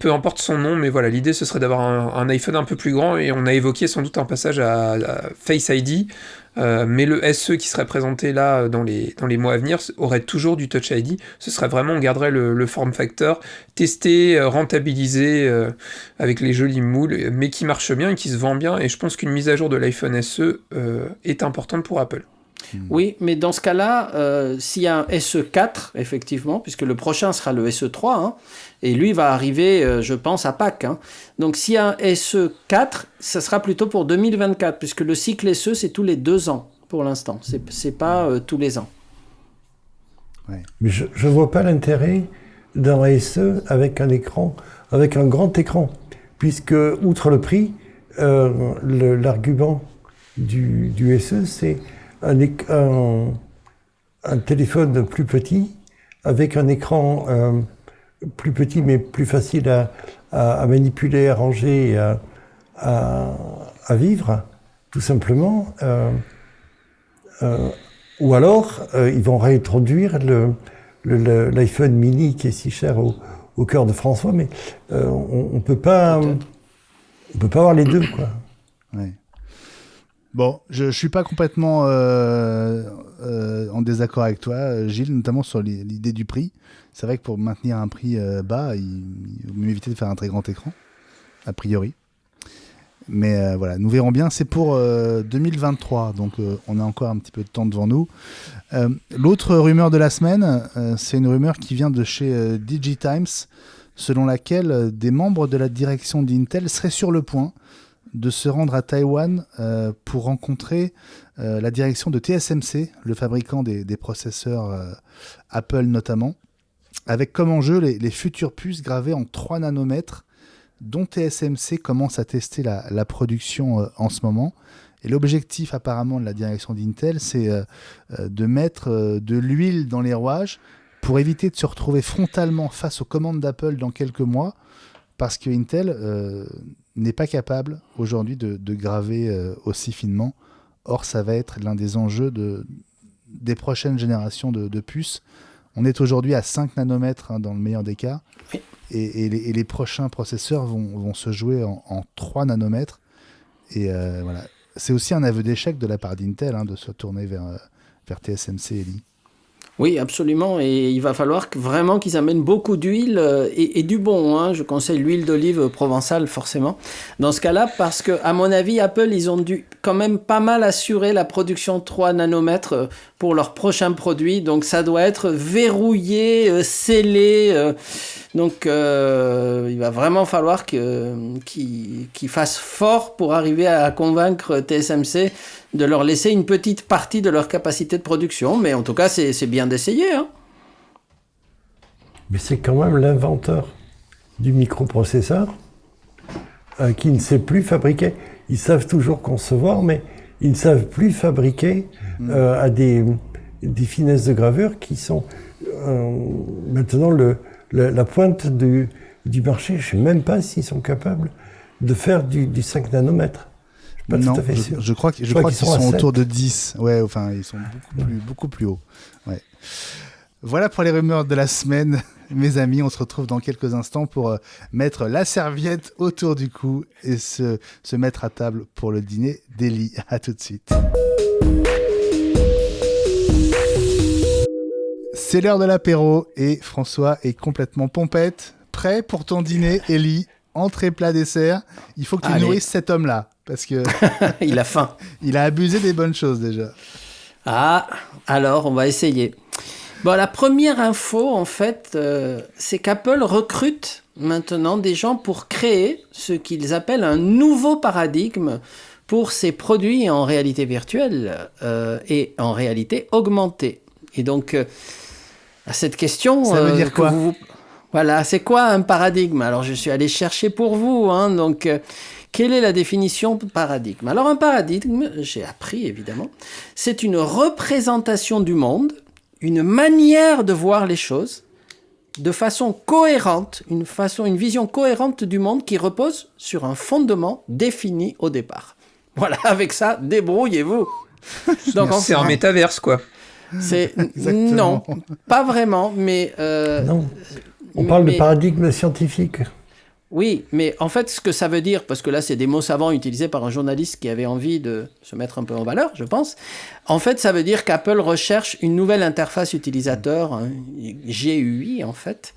Peu importe son nom, mais voilà, l'idée ce serait d'avoir un iPhone un peu plus grand, et on a évoqué sans doute un passage à Face ID, mais le SE qui serait présenté là dans les mois à venir aurait toujours du Touch ID. Ce serait vraiment, on garderait le form factor testé, rentabilisé avec les jolis moules, mais qui marche bien et qui se vend bien, et je pense qu'une mise à jour de l'iPhone SE est importante pour Apple. Oui, mais dans ce cas-là, s'il y a un SE4, effectivement, puisque le prochain sera le SE3, hein, et lui va arriver, je pense, à Pâques. Hein. Donc s'il y a un SE4, ça sera plutôt pour 2024, puisque le cycle SE, c'est tous les 2 ans, pour l'instant. C'est pas tous les ans. Ouais. Mais je ne vois pas l'intérêt d'un SE avec un écran, avec un grand écran, puisque, outre le prix, l'argument du SE, c'est un téléphone plus petit, avec un écran plus petit mais plus facile à manipuler, à ranger, à vivre, tout simplement. Ou alors, ils vont réintroduire l'iPhone mini qui est si cher au cœur de François, mais on peut pas avoir les deux, quoi. Ouais. Bon, je suis pas complètement en désaccord avec toi, Gilles, notamment sur l'idée du prix. C'est vrai que pour maintenir un prix bas, il vaut mieux éviter de faire un très grand écran, a priori. Mais voilà, nous verrons bien. C'est pour 2023, donc on a encore un petit peu de temps devant nous. L'autre rumeur de la semaine, c'est une rumeur qui vient de chez DigiTimes, selon laquelle des membres de la direction d'Intel seraient sur le point de se rendre à Taïwan pour rencontrer la direction de TSMC, le fabricant des processeurs Apple notamment, avec comme enjeu les futures puces gravées en 3 nanomètres dont TSMC commence à tester la production en ce moment. Et l'objectif apparemment de la direction d'Intel, c'est de mettre de l'huile dans les rouages pour éviter de se retrouver frontalement face aux commandes d'Apple dans quelques mois, parce que Intel n'est pas capable aujourd'hui de graver aussi finement. Or, ça va être l'un des enjeux des prochaines générations de puces. On est aujourd'hui à 5 nanomètres dans le meilleur des cas. Oui. Et les prochains processeurs vont se jouer en 3 nanomètres. Et voilà. C'est aussi un aveu d'échec de la part d'Intel de se tourner vers TSMC et Lee. Oui, absolument. Et il va falloir vraiment qu'ils amènent beaucoup d'huile et du bon. Hein. Je conseille l'huile d'olive provençale, forcément. Dans ce cas-là, parce que, à mon avis, Apple, ils ont dû quand même pas mal assurer la production 3 nanomètres pour leurs prochains produits. Donc, ça doit être verrouillé, scellé. Donc, il va vraiment falloir qu'ils fassent fort pour arriver à convaincre TSMC de leur laisser une petite partie de leur capacité de production. Mais en tout cas, c'est bien d'essayer. Hein. Mais c'est quand même l'inventeur du microprocesseur qui ne sait plus fabriquer. Ils savent toujours concevoir, mais ils ne savent plus fabriquer à des finesses de gravure qui sont maintenant la pointe du marché. Je ne sais même pas s'ils sont capables de faire du 5 nanomètres. Pas non, tout à fait sûr. je crois qu'ils sont autour de 10. Ouais, enfin, ils sont beaucoup plus hauts. Ouais. Voilà pour les rumeurs de la semaine. Mes amis, on se retrouve dans quelques instants pour mettre la serviette autour du cou et se mettre à table pour le dîner d'Eli. À tout de suite. C'est l'heure de l'apéro et François est complètement pompette. Prêt pour ton dîner, Eli? Entrée, plat, dessert. Il faut que tu nourrisses cet homme-là parce que il a faim. Il a abusé des bonnes choses déjà. Ah, alors on va essayer. Bon, la première info, en fait, c'est qu'Apple recrute maintenant des gens pour créer ce qu'ils appellent un nouveau paradigme pour ses produits en réalité virtuelle et en réalité augmentée. Et donc, à cette question... Ça veut dire quoi ? Voilà, c'est quoi un paradigme ? Alors, je suis allé chercher pour vous. Donc, quelle est la définition de paradigme ? Alors, un paradigme, j'ai appris évidemment, c'est une représentation du monde, une manière de voir les choses de façon cohérente, une vision cohérente du monde qui repose sur un fondement défini au départ. Voilà, avec ça, débrouillez-vous. Donc, c'est un métaverse, quoi. Non, pas vraiment, mais... non. On parle de paradigme scientifique. Oui, mais en fait, ce que ça veut dire, parce que là, c'est des mots savants utilisés par un journaliste qui avait envie de se mettre un peu en valeur, je pense. En fait, ça veut dire qu'Apple recherche une nouvelle interface utilisateur, GUI en fait,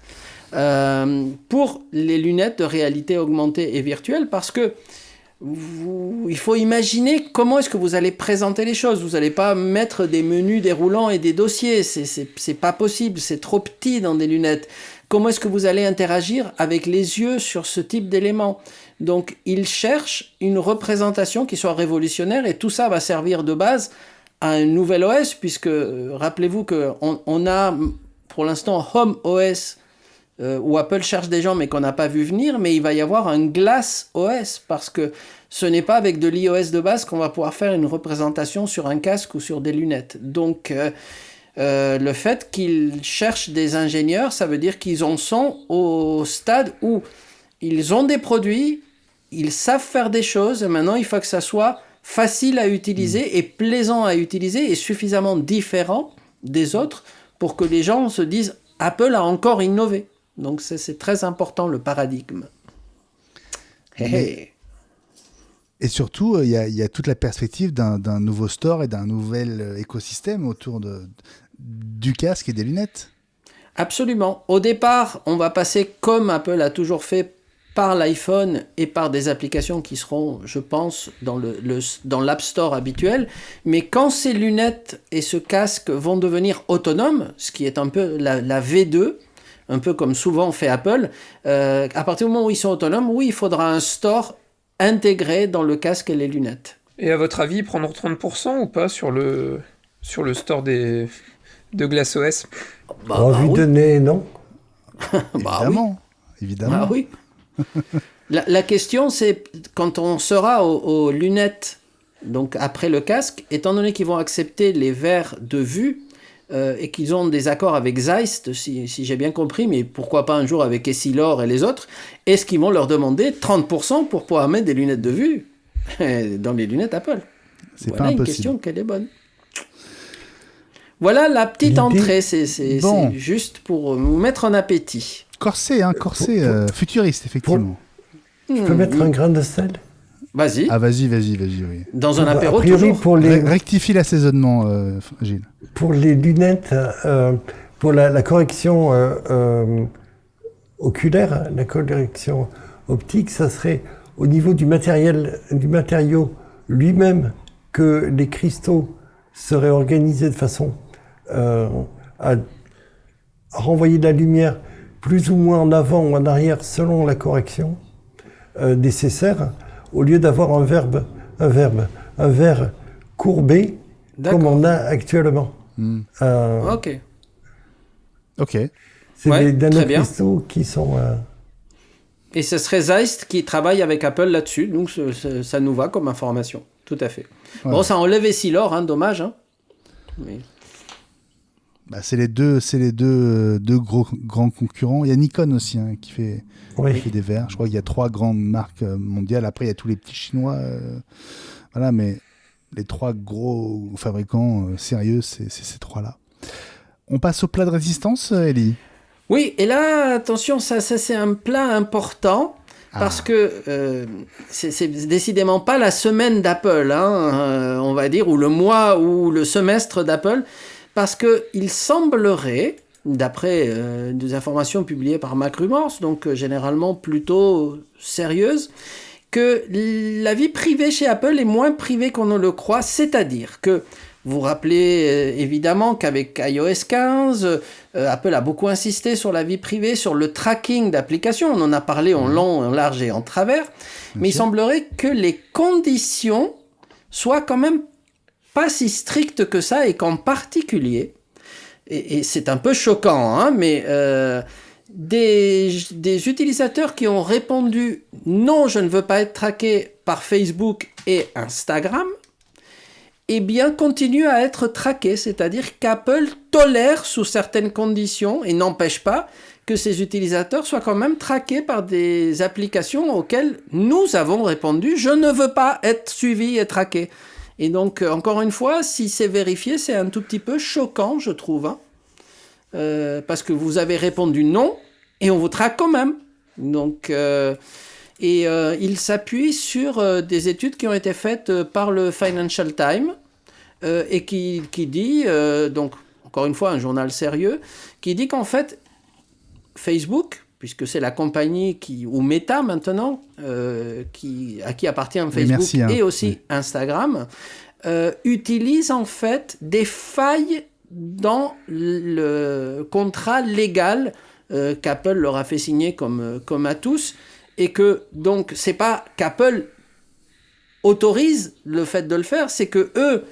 pour les lunettes de réalité augmentée et virtuelle, parce que il faut imaginer comment est-ce que vous allez présenter les choses. Vous n'allez pas mettre des menus déroulants et des dossiers, c'est pas possible, c'est trop petit dans des lunettes. Comment est-ce que vous allez interagir avec les yeux sur ce type d'éléments ? Donc, ils cherchent une représentation qui soit révolutionnaire et tout ça va servir de base à un nouvel OS puisque, rappelez-vous qu'on a pour l'instant Home OS où Apple cherche des gens mais qu'on n'a pas vu venir, mais il va y avoir un Glass OS parce que ce n'est pas avec de l'iOS de base qu'on va pouvoir faire une représentation sur un casque ou sur des lunettes. Donc, le fait qu'ils cherchent des ingénieurs, ça veut dire qu'ils en sont au stade où ils ont des produits, ils savent faire des choses, et maintenant il faut que ça soit facile à utiliser et plaisant à utiliser et suffisamment différent des autres pour que les gens se disent « Apple a encore innové ». Donc c'est très important le paradigme. Et surtout, il y a toute la perspective d'un nouveau store et d'un nouvel écosystème autour du casque et des lunettes. Absolument. Au départ, on va passer, comme Apple a toujours fait, par l'iPhone et par des applications qui seront, je pense, dans l'App Store habituel. Mais quand ces lunettes et ce casque vont devenir autonomes, ce qui est un peu la V2, un peu comme souvent fait Apple, à partir du moment où ils sont autonomes, oui, il faudra un store intégré dans le casque et les lunettes. Et à votre avis, ils prendront 30% ou pas sur le store de GlassOS ? Vu de nez, non. Évidemment. Ah oui. La question, c'est quand on sera aux lunettes, donc après le casque, étant donné qu'ils vont accepter les verres de vue et qu'ils ont des accords avec Zeiss, si j'ai bien compris, mais pourquoi pas un jour avec Essilor et les autres, est-ce qu'ils vont leur demander 30% pour pouvoir mettre des lunettes de vue dans les lunettes Apple ? C'est voilà pas une impossible. Question qu'elle est bonne. Voilà la petite entrée, c'est juste pour vous mettre en appétit. Corsé, futuriste, effectivement. Je peux mettre un grain de sel ? Vas-y. Ah, vas-y, oui. Dans un apéro, a priori, toujours. pour les... Rectifie l'assaisonnement, Gilles. Pour les lunettes, pour la correction oculaire, la correction optique, ça serait au niveau du matériau lui-même que les cristaux seraient organisés de façon à renvoyer de la lumière plus ou moins en avant ou en arrière selon la correction nécessaire, au lieu d'avoir un verre courbé comme on a actuellement. Ok. C'est des nanocristaux qui sont... Et ce serait Zeiss qui travaille avec Apple là-dessus, donc ça nous va comme information, tout à fait. Ouais. Bon, ça enlève Essilor, dommage. Mais... c'est les deux grands concurrents. Il y a Nikon aussi qui fait des verres. Je crois qu'il y a 3 grandes marques mondiales. Après, il y a tous les petits Chinois. Voilà, mais les 3 gros fabricants sérieux, c'est ces 3-là. On passe au plat de résistance, Ellie. Oui, et là, attention, ça c'est un plat important. Parce que c'est décidément pas la semaine d'Apple, hein, on va dire, ou le mois ou le semestre d'Apple, parce qu'il semblerait, d'après des informations publiées par MacRumors, donc généralement plutôt sérieuses, que la vie privée chez Apple est moins privée qu'on ne le croit, c'est-à-dire que vous vous rappelez évidemment qu'avec iOS 15, Apple a beaucoup insisté sur la vie privée, sur le tracking d'applications. On en a parlé en long, en large et en travers. Mais il semblerait que les conditions soient quand même pas si strictes que ça et qu'en particulier, et c'est un peu choquant, hein, mais des utilisateurs qui ont répondu « Non, je ne veux pas être traqué par Facebook et Instagram », eh bien, continue à être traqué, c'est-à-dire qu'Apple tolère sous certaines conditions et n'empêche pas que ses utilisateurs soient quand même traqués par des applications auxquelles nous avons répondu « Je ne veux pas être suivi et traqué ». Et donc, encore une fois, si c'est vérifié, c'est un tout petit peu choquant, je trouve, hein, parce que vous avez répondu non et on vous traque quand même. Donc... il s'appuie sur des études qui ont été faites par le Financial Times et qui dit, donc encore une fois un journal sérieux, qui dit qu'en fait Facebook, puisque c'est la compagnie ou Meta maintenant, à qui appartient Facebook et aussi Instagram, utilise en fait des failles dans le contrat légal qu'Apple leur a fait signer comme à tous. Et que, donc, c'est pas qu'Apple autorise le fait de le faire, c'est que eux,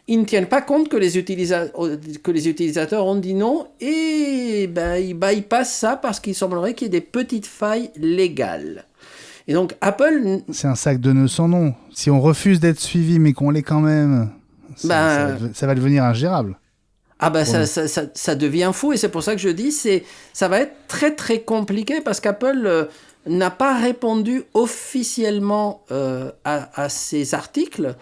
ils ne tiennent pas compte que les utilisateurs ont dit non, et ben, ils bypassent ça parce qu'il semblerait qu'il y ait des petites failles légales. Et donc, Apple... C'est un sac de nœuds sans nom. Si on refuse d'être suivi, mais qu'on l'est quand même, ça va devenir ingérable. Ah ben ça devient fou, et c'est pour ça que je dis, ça va être très très compliqué, parce qu'Apple... n'a pas répondu officiellement à ces articles.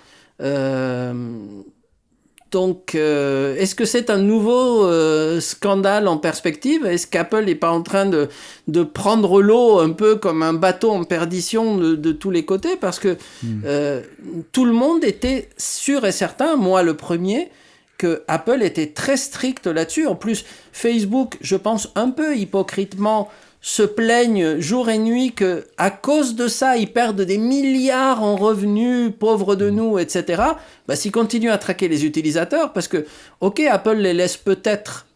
Donc, est-ce que c'est un nouveau scandale en perspective ? Est-ce qu'Apple n'est pas en train de prendre l'eau un peu comme un bateau en perdition de tous les côtés ? Parce que tout le monde était sûr et certain, moi le premier, que Apple était très strict là-dessus. En plus, Facebook, je pense un peu hypocritement, se plaignent jour et nuit qu'à cause de ça, ils perdent des milliards en revenus, pauvres de nous, etc. Bah, s'ils continuent à traquer les utilisateurs, parce que, ok, Apple les laisse peut-être,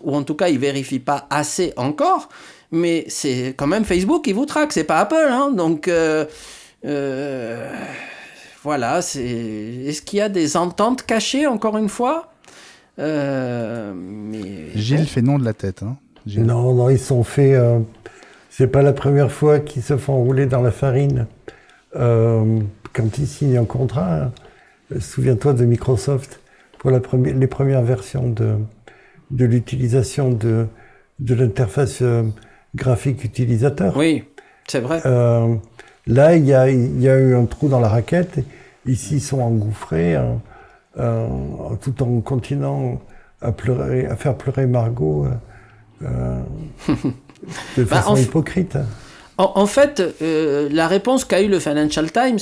ou en tout cas, ils vérifient pas assez encore, mais c'est quand même Facebook qui vous traque, c'est pas Apple, hein. Donc, voilà, est-ce qu'il y a des ententes cachées, encore une fois ? Gilles fait non de la tête, hein. Non, ils sont faits. C'est pas la première fois qu'ils se font rouler dans la farine quand ils signent un contrat. Souviens-toi de Microsoft pour les premières versions de l'utilisation de l'interface graphique utilisateur. Oui, c'est vrai. Là, il y a eu un trou dans la raquette. Ici, ils sont engouffrés tout en continuant à faire pleurer Margot. De façon hypocrite. En fait, la réponse qu'a eu le Financial Times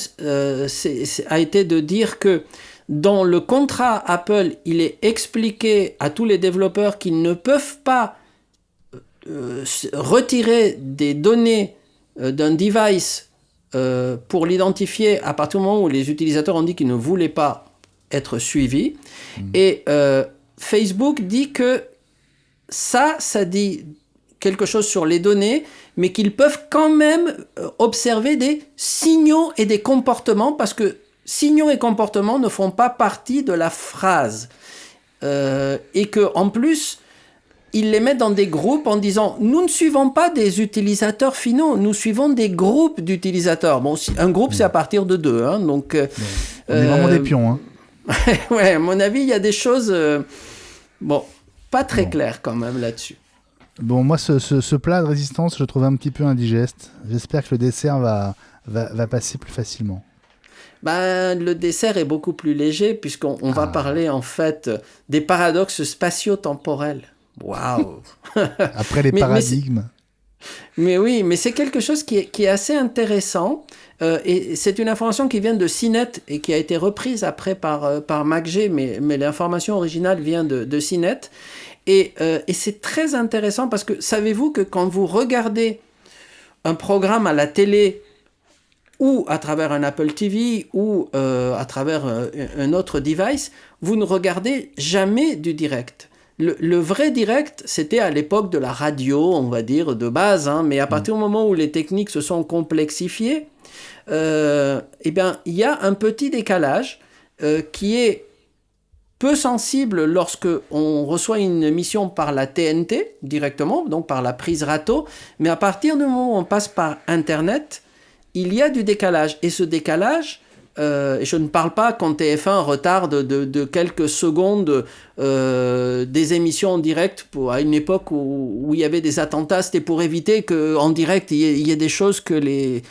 a été de dire que dans le contrat Apple, il est expliqué à tous les développeurs qu'ils ne peuvent pas retirer des données d'un device pour l'identifier à partir du moment où les utilisateurs ont dit qu'ils ne voulaient pas être suivis. Et Facebook dit que ça dit quelque chose sur les données, mais qu'ils peuvent quand même observer des signaux et des comportements, parce que signaux et comportements ne font pas partie de la phrase. Et qu'en plus, ils les mettent dans des groupes en disant « Nous ne suivons pas des utilisateurs finaux, nous suivons des groupes d'utilisateurs. » Bon, un groupe, c'est à partir de 2. Hein, donc, on est vraiment des pions. Hein. Ouais, à mon avis, il y a des choses... pas très clair quand même là-dessus. Bon, moi, ce plat de résistance, je le trouve un petit peu indigeste. J'espère que le dessert va passer plus facilement. Le dessert est beaucoup plus léger puisqu'on va parler en fait des paradoxes spatio-temporels. Waouh. Après les paradigmes. Mais oui, mais c'est quelque chose qui est assez intéressant. Et c'est une information qui vient de CNET et qui a été reprise après par MacG, mais l'information originale vient de CNET. Et c'est très intéressant parce que savez-vous que quand vous regardez un programme à la télé ou à travers un Apple TV ou à travers un autre device, vous ne regardez jamais du direct. Le vrai direct, c'était à l'époque de la radio, on va dire, de base, hein, mais à partir du moment où les techniques se sont complexifiées, il y a un petit décalage qui est peu sensible lorsque on reçoit une émission par la TNT directement, donc par la prise râteau, mais à partir du moment où on passe par Internet, il y a du décalage. Et ce décalage, je ne parle pas quand TF1 retarde de quelques secondes des émissions en direct à une époque où il y avait des attentats, c'était pour éviter qu'en direct il y ait des choses que les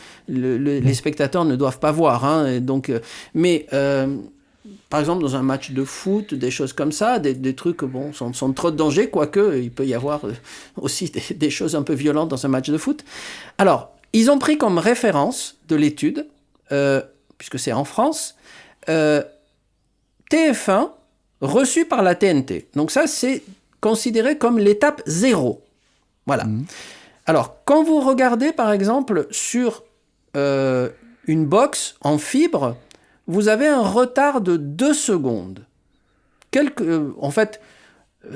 spectateurs ne doivent pas voir. Hein. Et donc, par exemple, dans un match de foot, des choses comme ça, des trucs sont trop de danger, quoique il peut y avoir aussi des choses un peu violentes dans un match de foot. Alors, ils ont pris comme référence de l'étude, puisque c'est en France, TF1 reçu par la TNT. Donc ça, c'est considéré comme l'étape 0. Voilà. Alors, quand vous regardez, par exemple, sur une box en fibre, vous avez un retard de 2 secondes. En fait,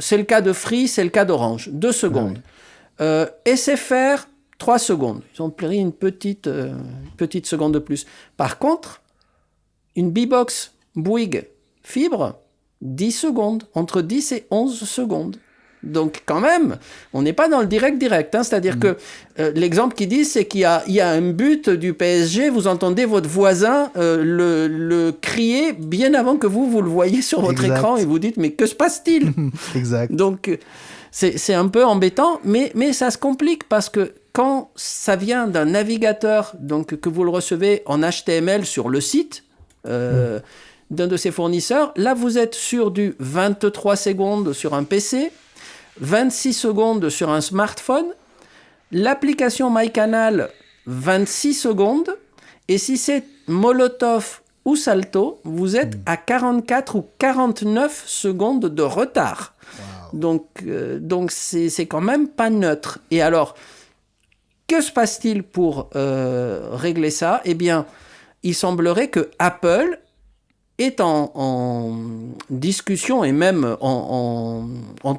c'est le cas de Free, c'est le cas d'Orange. 2 secondes. SFR, 3 secondes. Ils ont pris une petite seconde de plus. Par contre, une B-Box Bouygues fibre, 10 secondes. Entre 10 et 11 secondes. Donc, quand même, on n'est pas dans le direct. Hein, c'est-à-dire que l'exemple qu'ils disent, c'est qu'il y a un but du PSG, vous entendez votre voisin le crier bien avant que vous le voyez sur votre écran et vous dites, mais que se passe-t-il? Exact. Donc, c'est un peu embêtant, mais ça se complique parce que quand ça vient d'un navigateur, donc que vous le recevez en HTML sur le site d'un de ses fournisseurs, là, vous êtes sur du 23 secondes sur un PC, 26 secondes sur un smartphone, l'application MyCanal, 26 secondes, et si c'est Molotov ou Salto, vous êtes à 44 ou 49 secondes de retard. Wow. Donc c'est quand même pas neutre. Et alors, que se passe-t-il pour régler ça? Eh bien, il semblerait que Apple est en discussion et même en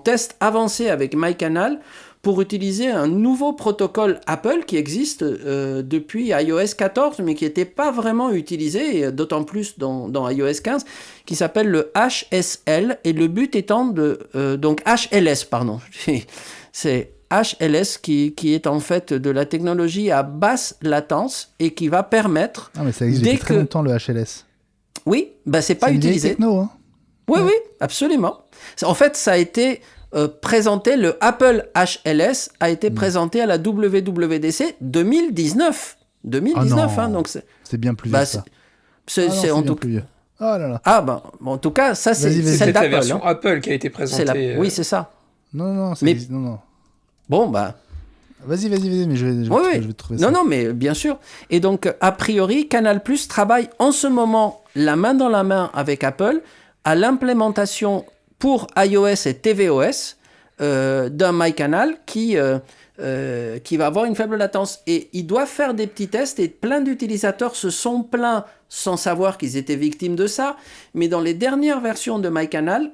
test avancé avec MyCanal pour utiliser un nouveau protocole Apple qui existe depuis iOS 14, mais qui n'était pas vraiment utilisé, et d'autant plus dans iOS 15, qui s'appelle le HSL, et le but étant donc HLS, pardon. C'est HLS qui est en fait de la technologie à basse latence et qui va permettre... Ah, mais ça existe depuis très longtemps, le HLS. Oui, c'est pas utilisé. Techno, hein. Oui, absolument. En fait, ça a été présenté, le Apple HLS a été présenté à la WWDC 2019. 2019, oh hein, donc c'est bien plus vieux, ça. C'est en tout plus vieux. Oh là là. En tout cas, ça, c'est celle d'Apple. C'est la version Apple qui a été présentée. Oui, c'est ça. Non. Bon, Vas-y, mais je vais trouver ça. Non, mais bien sûr. Et donc, a priori, Canal+ travaille en ce moment, la main dans la main avec Apple, à l'implémentation pour iOS et tvOS d'un MyCanal qui va avoir une faible latence. Et ils doivent faire des petits tests, et plein d'utilisateurs se sont plaints sans savoir qu'ils étaient victimes de ça. Mais dans les dernières versions de MyCanal,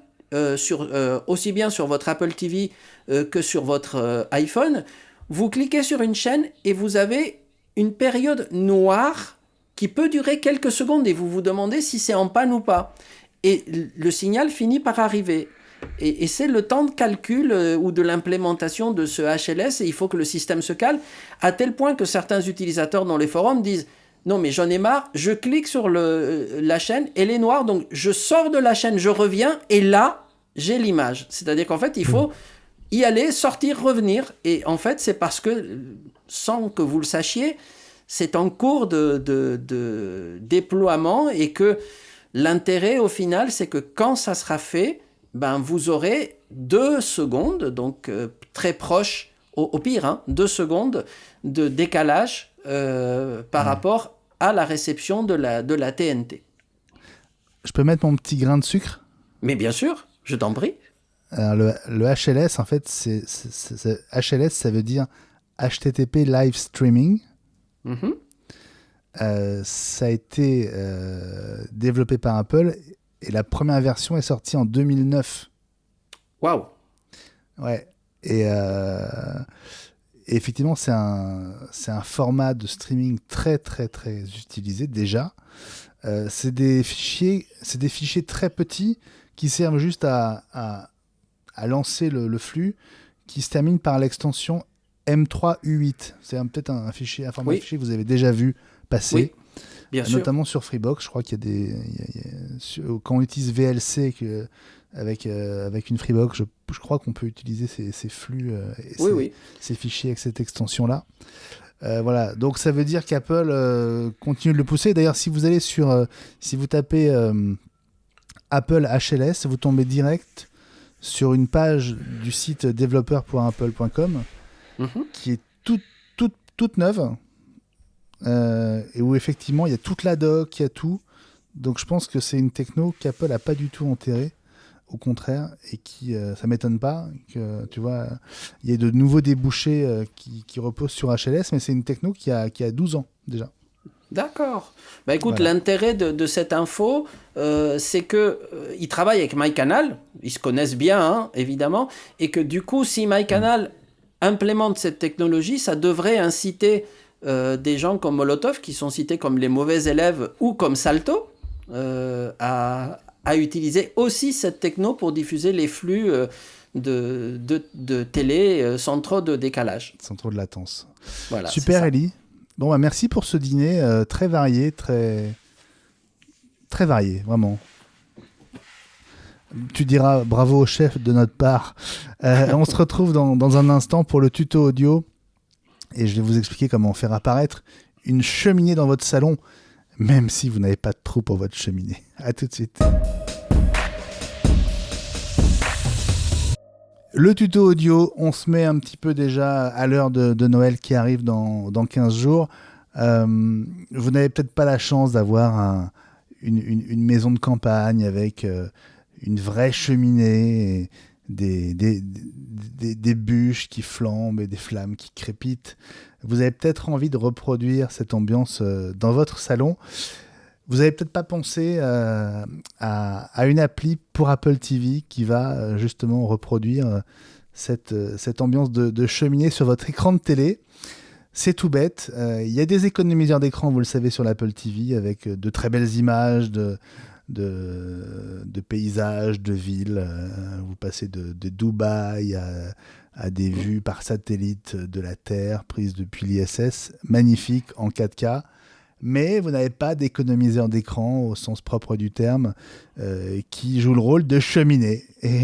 aussi bien sur votre Apple TV que sur votre iPhone, vous cliquez sur une chaîne et vous avez une période noire qui peut durer quelques secondes et vous vous demandez si c'est en panne ou pas. Et le signal finit par arriver. Et c'est le temps de calcul ou de l'implémentation de ce HLS, et il faut que le système se cale, à tel point que certains utilisateurs dans les forums disent « Non mais j'en ai marre, je clique sur la chaîne, elle est noire, donc je sors de la chaîne, je reviens, et là, j'ai l'image. » C'est-à-dire qu'en fait, il faut... y aller, sortir, revenir. Et en fait, c'est parce que, sans que vous le sachiez, c'est en cours de déploiement et que l'intérêt au final, c'est que quand ça sera fait, vous aurez 2 secondes, donc très proche, au pire, 2 secondes de décalage par rapport à la réception de la TNT. Je peux mettre mon petit grain de sucre ? Mais bien sûr, je t'en prie. Alors le HLS, en fait, HLS, ça veut dire HTTP Live Streaming. Ça a été développé par Apple et la première version est sortie en 2009. Waouh. Ouais. Et effectivement, c'est un format de streaming très, très, très utilisé déjà. C'est des fichiers très petits qui servent juste à lancer le flux, qui se termine par l'extension M3U8. C'est peut-être un format de fichier que vous avez déjà vu passer. Oui, bien sûr. Notamment sur Freebox. Je crois qu'il y a quand on utilise VLC avec une Freebox, je crois qu'on peut utiliser ces flux ces fichiers avec cette extension-là. Voilà, donc ça veut dire qu'Apple continue de le pousser. D'ailleurs, si vous allez si vous tapez Apple HLS, vous tombez direct sur une page du site developer.apple.com qui est toute neuve et où effectivement il y a toute la doc, il y a tout. Donc je pense que c'est une techno qu'Apple n'a pas du tout enterrée. Au contraire, et ça m'étonne pas que, tu vois, il y ait de nouveaux débouchés qui reposent sur HLS, mais c'est une techno qui a 12 ans déjà. D'accord. Écoute, l'intérêt de cette info, c'est qu'ils travaillent avec MyCanal, ils se connaissent bien, évidemment, et que du coup, si MyCanal implémente cette technologie, ça devrait inciter des gens comme Molotov, qui sont cités comme les mauvais élèves, ou comme Salto, à utiliser aussi cette techno pour diffuser les flux de télé sans trop de décalage. Sans trop de latence. Voilà, super, Ellie. Bon, merci pour ce dîner très varié, très varié, vraiment. Tu diras bravo au chef de notre part. On se retrouve dans un instant pour le tuto audio et je vais vous expliquer comment faire apparaître une cheminée dans votre salon, même si vous n'avez pas de trou pour votre cheminée. À tout de suite. Le tuto audio, on se met un petit peu déjà à l'heure de Noël qui arrive dans 15 jours. Vous n'avez peut-être pas la chance d'avoir une maison de campagne avec une vraie cheminée, et des bûches qui flambent et des flammes qui crépitent. Vous avez peut-être envie de reproduire cette ambiance dans votre salon. Vous n'avez peut-être pas pensé à une appli pour Apple TV qui va justement reproduire cette ambiance de cheminée sur votre écran de télé. C'est tout bête. Il y a des économiseurs d'écran, vous le savez, sur l'Apple TV avec de très belles images de paysages, de villes. Vous passez de Dubaï à des vues par satellite de la Terre prises depuis l'ISS. Magnifique en 4K. Mais vous n'avez pas d'économiseur d'écran au sens propre du terme qui joue le rôle de cheminée. Et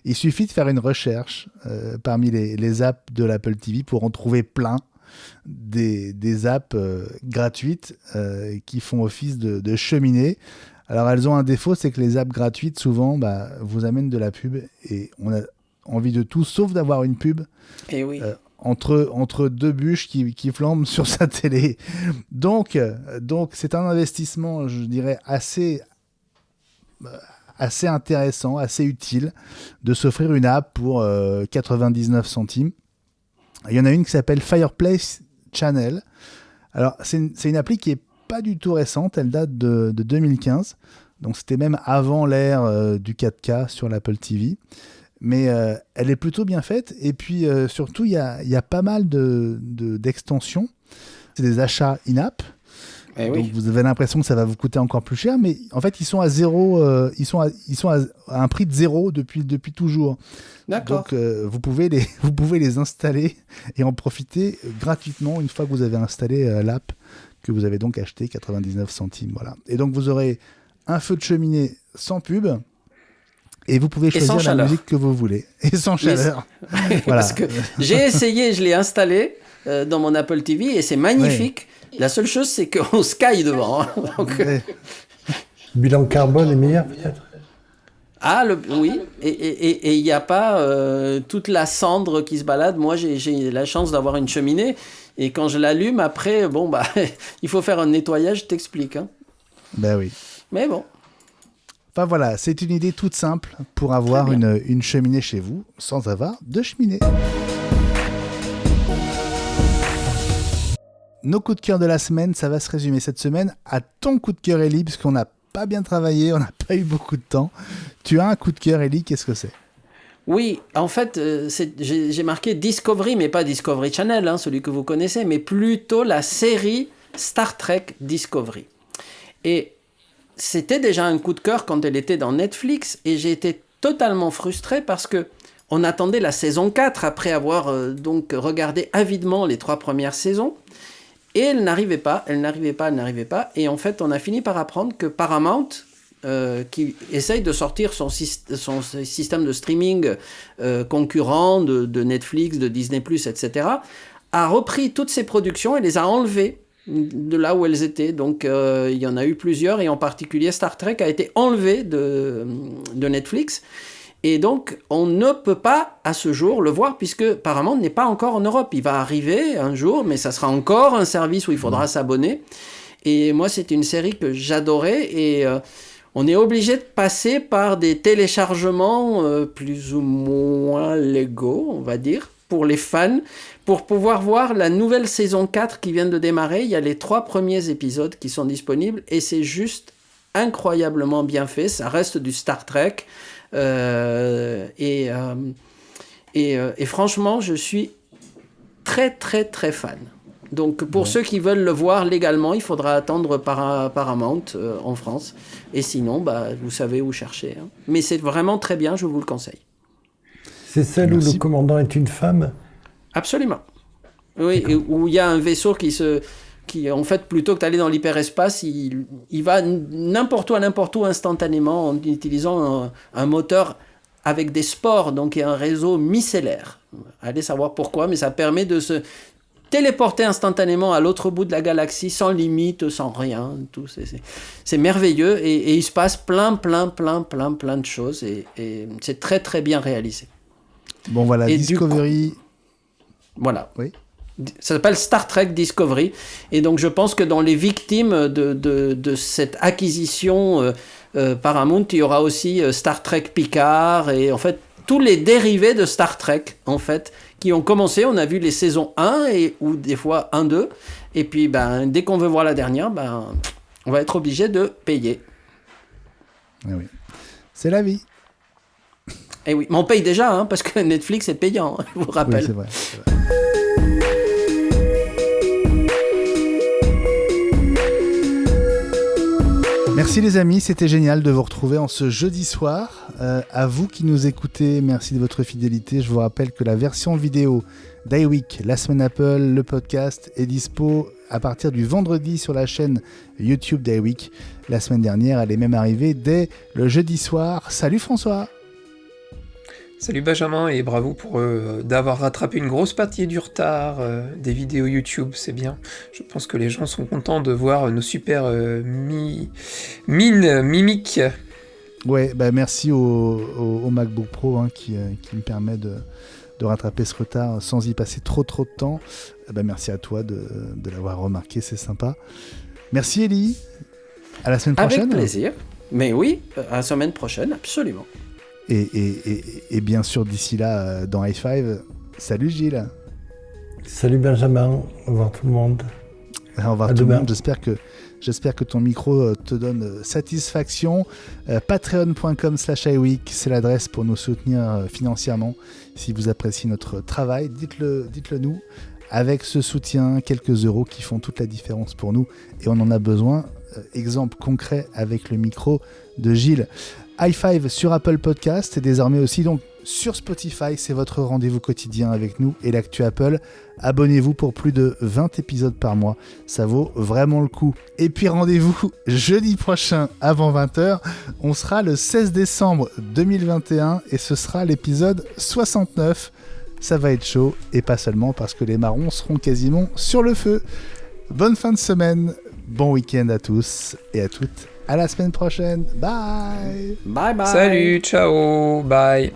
il suffit de faire une recherche parmi les apps de l'Apple TV pour en trouver plein des apps gratuites qui font office de cheminée. Alors elles ont un défaut, c'est que les apps gratuites souvent vous amènent de la pub et on a envie de tout sauf d'avoir une pub. Et oui. Entre deux bûches qui flambent sur sa télé. Donc c'est un investissement, je dirais, assez intéressant, assez utile de s'offrir une app pour 99 centimes. Il y en a une qui s'appelle Fireplace Channel. Alors, c'est une appli qui n'est pas du tout récente, elle date de 2015. Donc c'était même avant l'ère du 4K sur l'Apple TV. Mais elle est plutôt bien faite. Et puis surtout, il y a pas mal d'extensions. C'est des achats in-app. Donc vous avez l'impression que ça va vous coûter encore plus cher. Mais en fait, ils sont à zéro. Ils sont à un prix de zéro depuis toujours. D'accord. Donc vous pouvez les installer et en profiter gratuitement une fois que vous avez installé l'app que vous avez donc acheté 99 centimes. Voilà. Et donc vous aurez un feu de cheminée sans pub. Et vous pouvez choisir la musique que vous voulez. Et sans chaleur. Voilà. Parce que j'ai essayé, je l'ai installé dans mon Apple TV et c'est magnifique. La seule chose, c'est qu'on se caille devant. Hein. Donc... Ouais. Bilan carbone est meilleur, peut-être? Oui, et il n'y a pas toute la cendre qui se balade. Moi, j'ai la chance d'avoir une cheminée, et quand je l'allume, après, il faut faire un nettoyage, je t'explique. Hein. Ben oui. Mais bon. Enfin voilà, c'est une idée toute simple pour avoir une cheminée chez vous, sans avoir de cheminée. Nos coups de cœur de la semaine, ça va se résumer cette semaine à ton coup de cœur, Ellie, puisqu'on n'a pas bien travaillé, on n'a pas eu beaucoup de temps. Tu as un coup de cœur, Ellie, qu'est-ce que c'est? Oui, en fait, j'ai marqué Discovery, mais pas Discovery Channel, hein, celui que vous connaissez, mais plutôt la série Star Trek Discovery. Et c'était déjà un coup de cœur quand elle était dans Netflix, et j'ai été totalement frustré parce que on attendait la saison 4 après avoir donc regardé avidement les 3 premières saisons. Et elle n'arrivait pas. Et en fait, on a fini par apprendre que Paramount, qui essaye de sortir son système de streaming concurrent de Netflix, de Disney+, etc., a repris toutes ses productions et les a enlevées de là où elles étaient. Donc, il y en a eu plusieurs, et en particulier Star Trek a été enlevé de Netflix. Et donc, on ne peut pas, à ce jour, le voir, puisque Paramount n'est pas encore en Europe. Il va arriver un jour, mais ça sera encore un service où il faudra s'abonner. Et moi, c'est une série que j'adorais, et on est obligé de passer par des téléchargements plus ou moins légaux, on va dire, pour les fans, pour pouvoir voir la nouvelle saison 4 qui vient de démarrer. Il y a les 3 premiers épisodes qui sont disponibles, et c'est juste incroyablement bien fait. Ça reste du Star Trek. Et franchement, je suis très très très fan. Donc pour ceux qui veulent le voir légalement, il faudra attendre Paramount en France. Et sinon, vous savez où chercher. Hein. Mais c'est vraiment très bien, je vous le conseille. C'est celle où le commandant est une femme? Absolument. Oui, et où il y a un vaisseau qui en fait, plutôt que d'aller dans l'hyperespace, il va n'importe où instantanément en utilisant un moteur avec des spores, donc et un réseau micellaire. Allez savoir pourquoi, mais ça permet de se téléporter instantanément à l'autre bout de la galaxie, sans limite, sans rien. Tout, c'est merveilleux, et il se passe plein de choses, et c'est très très bien réalisé. Bon voilà, et Discovery... Voilà. Oui. Ça s'appelle Star Trek Discovery, et donc je pense que dans les victimes de cette acquisition Paramount, il y aura aussi Star Trek Picard, et en fait tous les dérivés de Star Trek en fait qui ont commencé. On a vu les saisons 1 ou des fois 1-2, et puis dès qu'on veut voir la dernière, on va être obligé de payer. Ah oui. C'est la vie. Et oui, mais on paye déjà, hein, parce que Netflix est payant, je vous rappelle. Oui, c'est vrai. Merci les amis, c'était génial de vous retrouver en ce jeudi soir. À vous qui nous écoutez, merci de votre fidélité. Je vous rappelle que la version vidéo d'iWeek, la semaine Apple, le podcast est dispo à partir du vendredi sur la chaîne YouTube d'iWeek. La semaine dernière, elle est même arrivée dès le jeudi soir. Salut François. Salut Benjamin, et bravo pour d'avoir rattrapé une grosse partie du retard des vidéos YouTube, c'est bien. Je pense que les gens sont contents de voir nos super mimiques. Ouais, merci au MacBook Pro qui me permet de rattraper ce retard sans y passer trop de temps. Merci à toi de l'avoir remarqué, c'est sympa. Merci Ellie, à la semaine prochaine. Avec plaisir, mais oui, à la semaine prochaine, absolument. Et bien sûr, d'ici là, dans High Five, salut Gilles. Salut Benjamin, au revoir tout le monde. Au revoir tout le monde, j'espère que ton micro te donne satisfaction. Patreon.com/iweek, c'est l'adresse pour nous soutenir financièrement. Si vous appréciez notre travail, dites-le nous. Avec ce soutien, quelques euros qui font toute la différence pour nous, et on en a besoin. Exemple concret avec le micro de Gilles. High Five sur Apple Podcast et désormais aussi donc sur Spotify, c'est votre rendez-vous quotidien avec nous et l'actu Apple. Abonnez-vous pour plus de 20 épisodes par mois, ça vaut vraiment le coup. Et puis rendez-vous jeudi prochain avant 20h, on sera le 16 décembre 2021 et ce sera l'épisode 69. Ça va être chaud, et pas seulement parce que les marrons seront quasiment sur le feu. Bonne fin de semaine, bon week-end à tous et à toutes. À la semaine prochaine. Bye. Bye bye. Salut, ciao, bye.